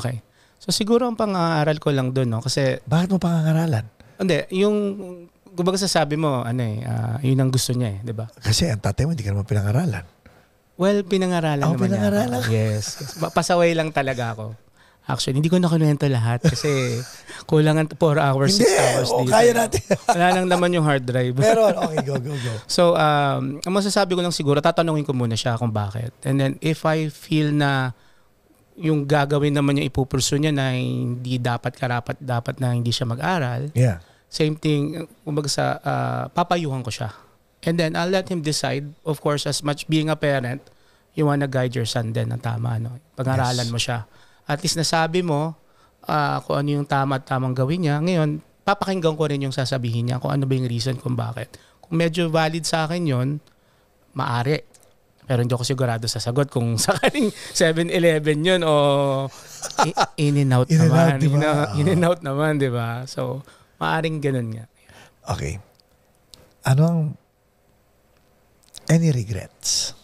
Okay. So siguro ang pang-aaral ko lang doon, no? Kasi bakit mo pangangaralan? Hindi, yung kumbaga sasabi mo, yun ang gusto niya, di ba? Kasi ang tatay mo hindi ka naman pinangaralan. Well, pinangaralan naman pinangaralan. niya. Yes. Pasaway lang talaga ako. Actually, hindi ko nakunuwento lahat kasi kulangan 4 hours, 6 hours dito. Kaya natin. Wala lang naman yung hard drive. Pero, okay, go. So, ang masasabi ko lang siguro, tatanungin ko muna siya kung bakit. And then, if I feel na yung gagawin naman niya, ipupursu niya na hindi dapat na hindi siya mag-aral. Yeah. Same thing, kumbaga papayuhan ko siya. And then, I'll let him decide. Of course, as much being a parent, you wanna guide your son din na tama. No? Pag-aralan mo siya. At least nasabi mo kung ano yung tama at tamang gawin niya. Ngayon, papakinggan ko rin yung sasabihin niya kung ano ba yung reason kung bakit. Kung medyo valid sa akin yun, maari. Pero hindi ako sigurado sa sagot kung sakaling 7-Eleven yun o in and out naman. In and out naman, di ba? So, maaring ganun nga. Okay. Any regrets?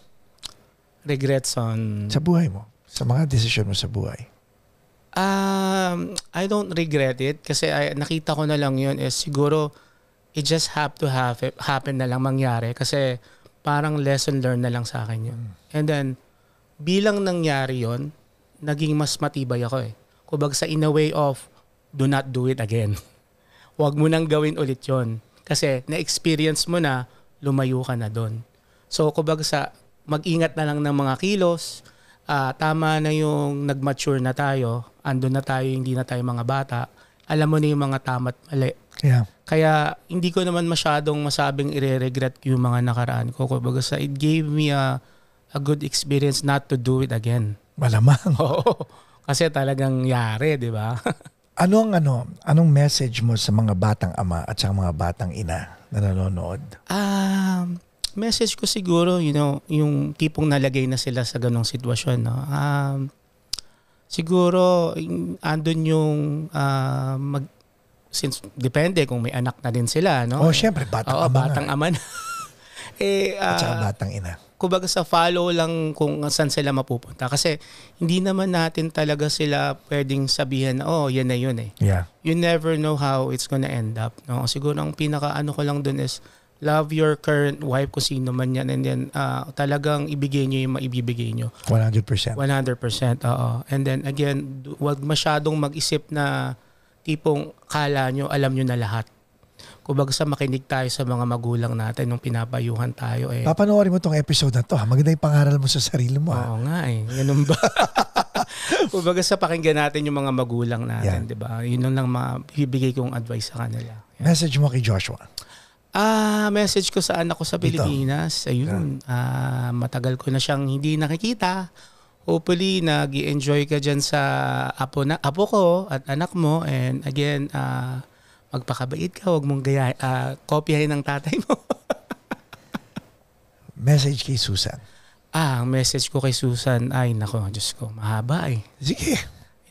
Regrets on... Sa buhay mo? Sa mga desisyon mo sa buhay? I don't regret it kasi nakita ko na lang yun is siguro it just have to happen na lang mangyari kasi parang lesson learned na lang sa akin yun. And then, bilang nangyari yun, naging mas matibay ako eh. Kumbaga sa in a way of, do not do it again. Huwag mo nang gawin ulit yun. Kasi na-experience mo na, lumayo ka na doon. So, kumbaga sa mag-ingat na lang ng mga kilos, tama na yung nag-mature na tayo, andun na tayo, hindi na tayo mga bata, alam mo na yung mga tama't mali. Yeah. Kaya hindi ko naman masyadong masabing ire-regret yung mga nakaraan ko. Kumbaga sa it gave me a good experience not to do it again. Malamang. Oo. Kasi talagang yari, di ba? Anong message mo sa mga batang ama at sa mga batang ina na nanonood? Message ko siguro, yung tipong nalagay na sila sa ganong sitwasyon. No? Siguro, andun yung since depende kung may anak na din sila. No? Syempre, batang ama. Batang ama na. At saka batang ina. Kumbaga sa follow lang kung saan sila mapupunta. Kasi hindi naman natin talaga sila pwedeng sabihin, yan na yun eh. Yeah. You never know how it's gonna end up. No? Siguro ang pinaka-ano ko lang dun is, love your current wife kung sino man yan and then talagang ibigay nyo yung maibibigay nyo. 100%. 100%, oo. And then again, wag masyadong mag-isip na tipong kala nyo, alam nyo na lahat. Kumbaga sa makinig tayo sa mga magulang natin nung pinapayuhan tayo. Papanoorin mo tong episode na to. Maganda yung pangaral mo sa sarili mo. Oo nga eh. Ganun ba? Kumbaga sa pakinggan natin yung mga magulang natin, di ba? Yun lang mabibigay kong advice sa kanila. Yeah. Message mo kay Joshua? Message ko sa anak ko sa Pilipinas. Ayun, matagal ko na siyang hindi nakikita. Hopefully, nag-i-enjoy ka dyan sa apo ko at anak mo. And again, magpakabait ka. Huwag mong kopyahin ng tatay mo. Message kay Susan? Ang message ko kay Susan, ay nako, Diyos ko, mahaba eh. Sige.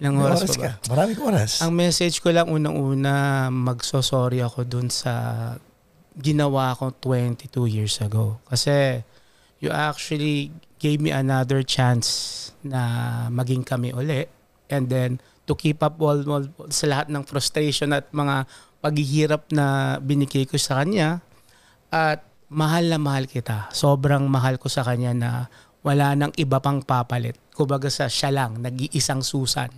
Ilang oras pa ba? Maraming oras. Ang message ko lang unang-una, magsosorry ako dun sa ginawa ko 22 years ago. Kasi you actually gave me another chance na maging kami uli. And then to keep up all sa lahat ng frustration at mga paghihirap na binigay ko sa kanya. At mahal na mahal kita. Sobrang mahal ko sa kanya na wala nang iba pang papalit. Kumbaga sa siya lang, nag-iisang Susan.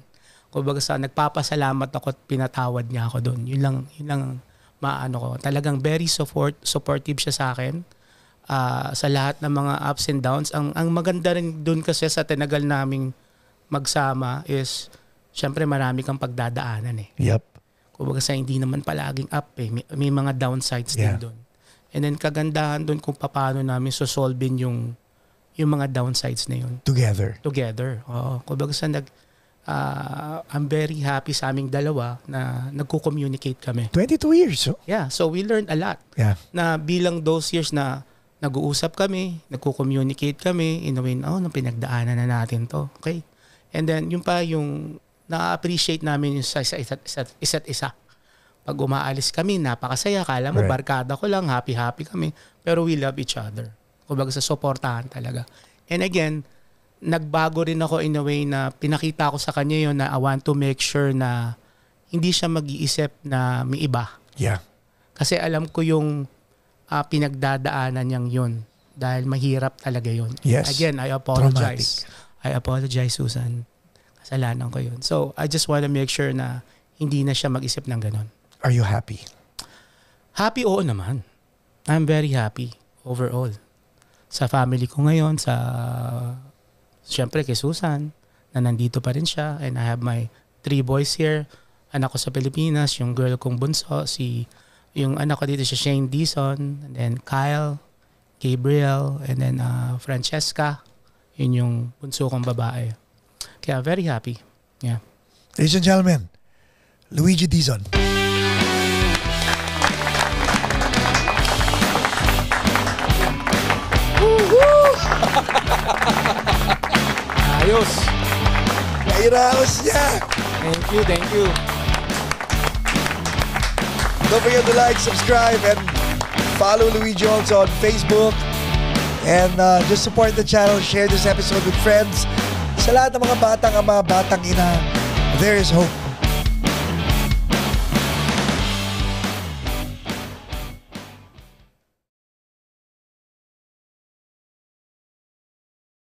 Kumbaga sa nagpapasalamat ako at pinatawad niya ako doon. Yun lang maano ko. Talagang very supportive siya sa akin. Sa lahat ng mga ups and downs. Ang maganda rin doon kasi sa tinagal naming magsama is syempre marami kang pagdadaanan eh. Yep. Kumbaga sa hindi naman palaging up eh. May mga downsides din doon. And then kagandahan doon kung paano namin sosolvin yung mga downsides na yun. Together. Oo. Kumbaga sa I'm very happy sa aming dalawa na nagko-communicate kami. 22 years. Oh? Yeah. So we learned a lot. Yeah. Na bilang those years na nag-uusap kami, nagko-communicate kami, in a way, nang pinagdaanan na natin to. Okay? And then yung na-appreciate namin yung sa isa't isa. Pag umaalis kami, napakasaya. Kala mo, barkada ko lang, happy-happy kami. Pero we love each other. Kumbaga sa suportahan talaga. And again, nagbago rin ako in a way na pinakita ko sa kanya yun na I want to make sure na hindi siya mag-iisip na may iba. Yeah. Kasi alam ko yung pinagdadaanan niyang yun dahil mahirap talaga yun. Yes. Again, I apologize. Traumatic. I apologize, Susan. Kasalanan ko yun. So, I just want to make sure na hindi na siya mag-isip ng ganun. Are you happy? Happy, oo naman. I'm very happy overall. Sa family ko ngayon, siyempre kay Susan, na nandito pa rin siya. And I have my 3 boys here. Anak ko sa Pilipinas, yung girl kong bunso, yung anak ko dito si Shane Dizon, and then Kyle, Gabriel, and then Francesca. Yun yung bunso kong babae. Kaya very happy. Yeah. Ladies and gentlemen, Luigi Dizon. Ayos. Nairaos niya. Thank you. Don't forget to like, subscribe, and follow Luigi also on Facebook. And just support the channel, share this episode with friends. Sa lahat ng mga batang ama, batang ina, there is hope.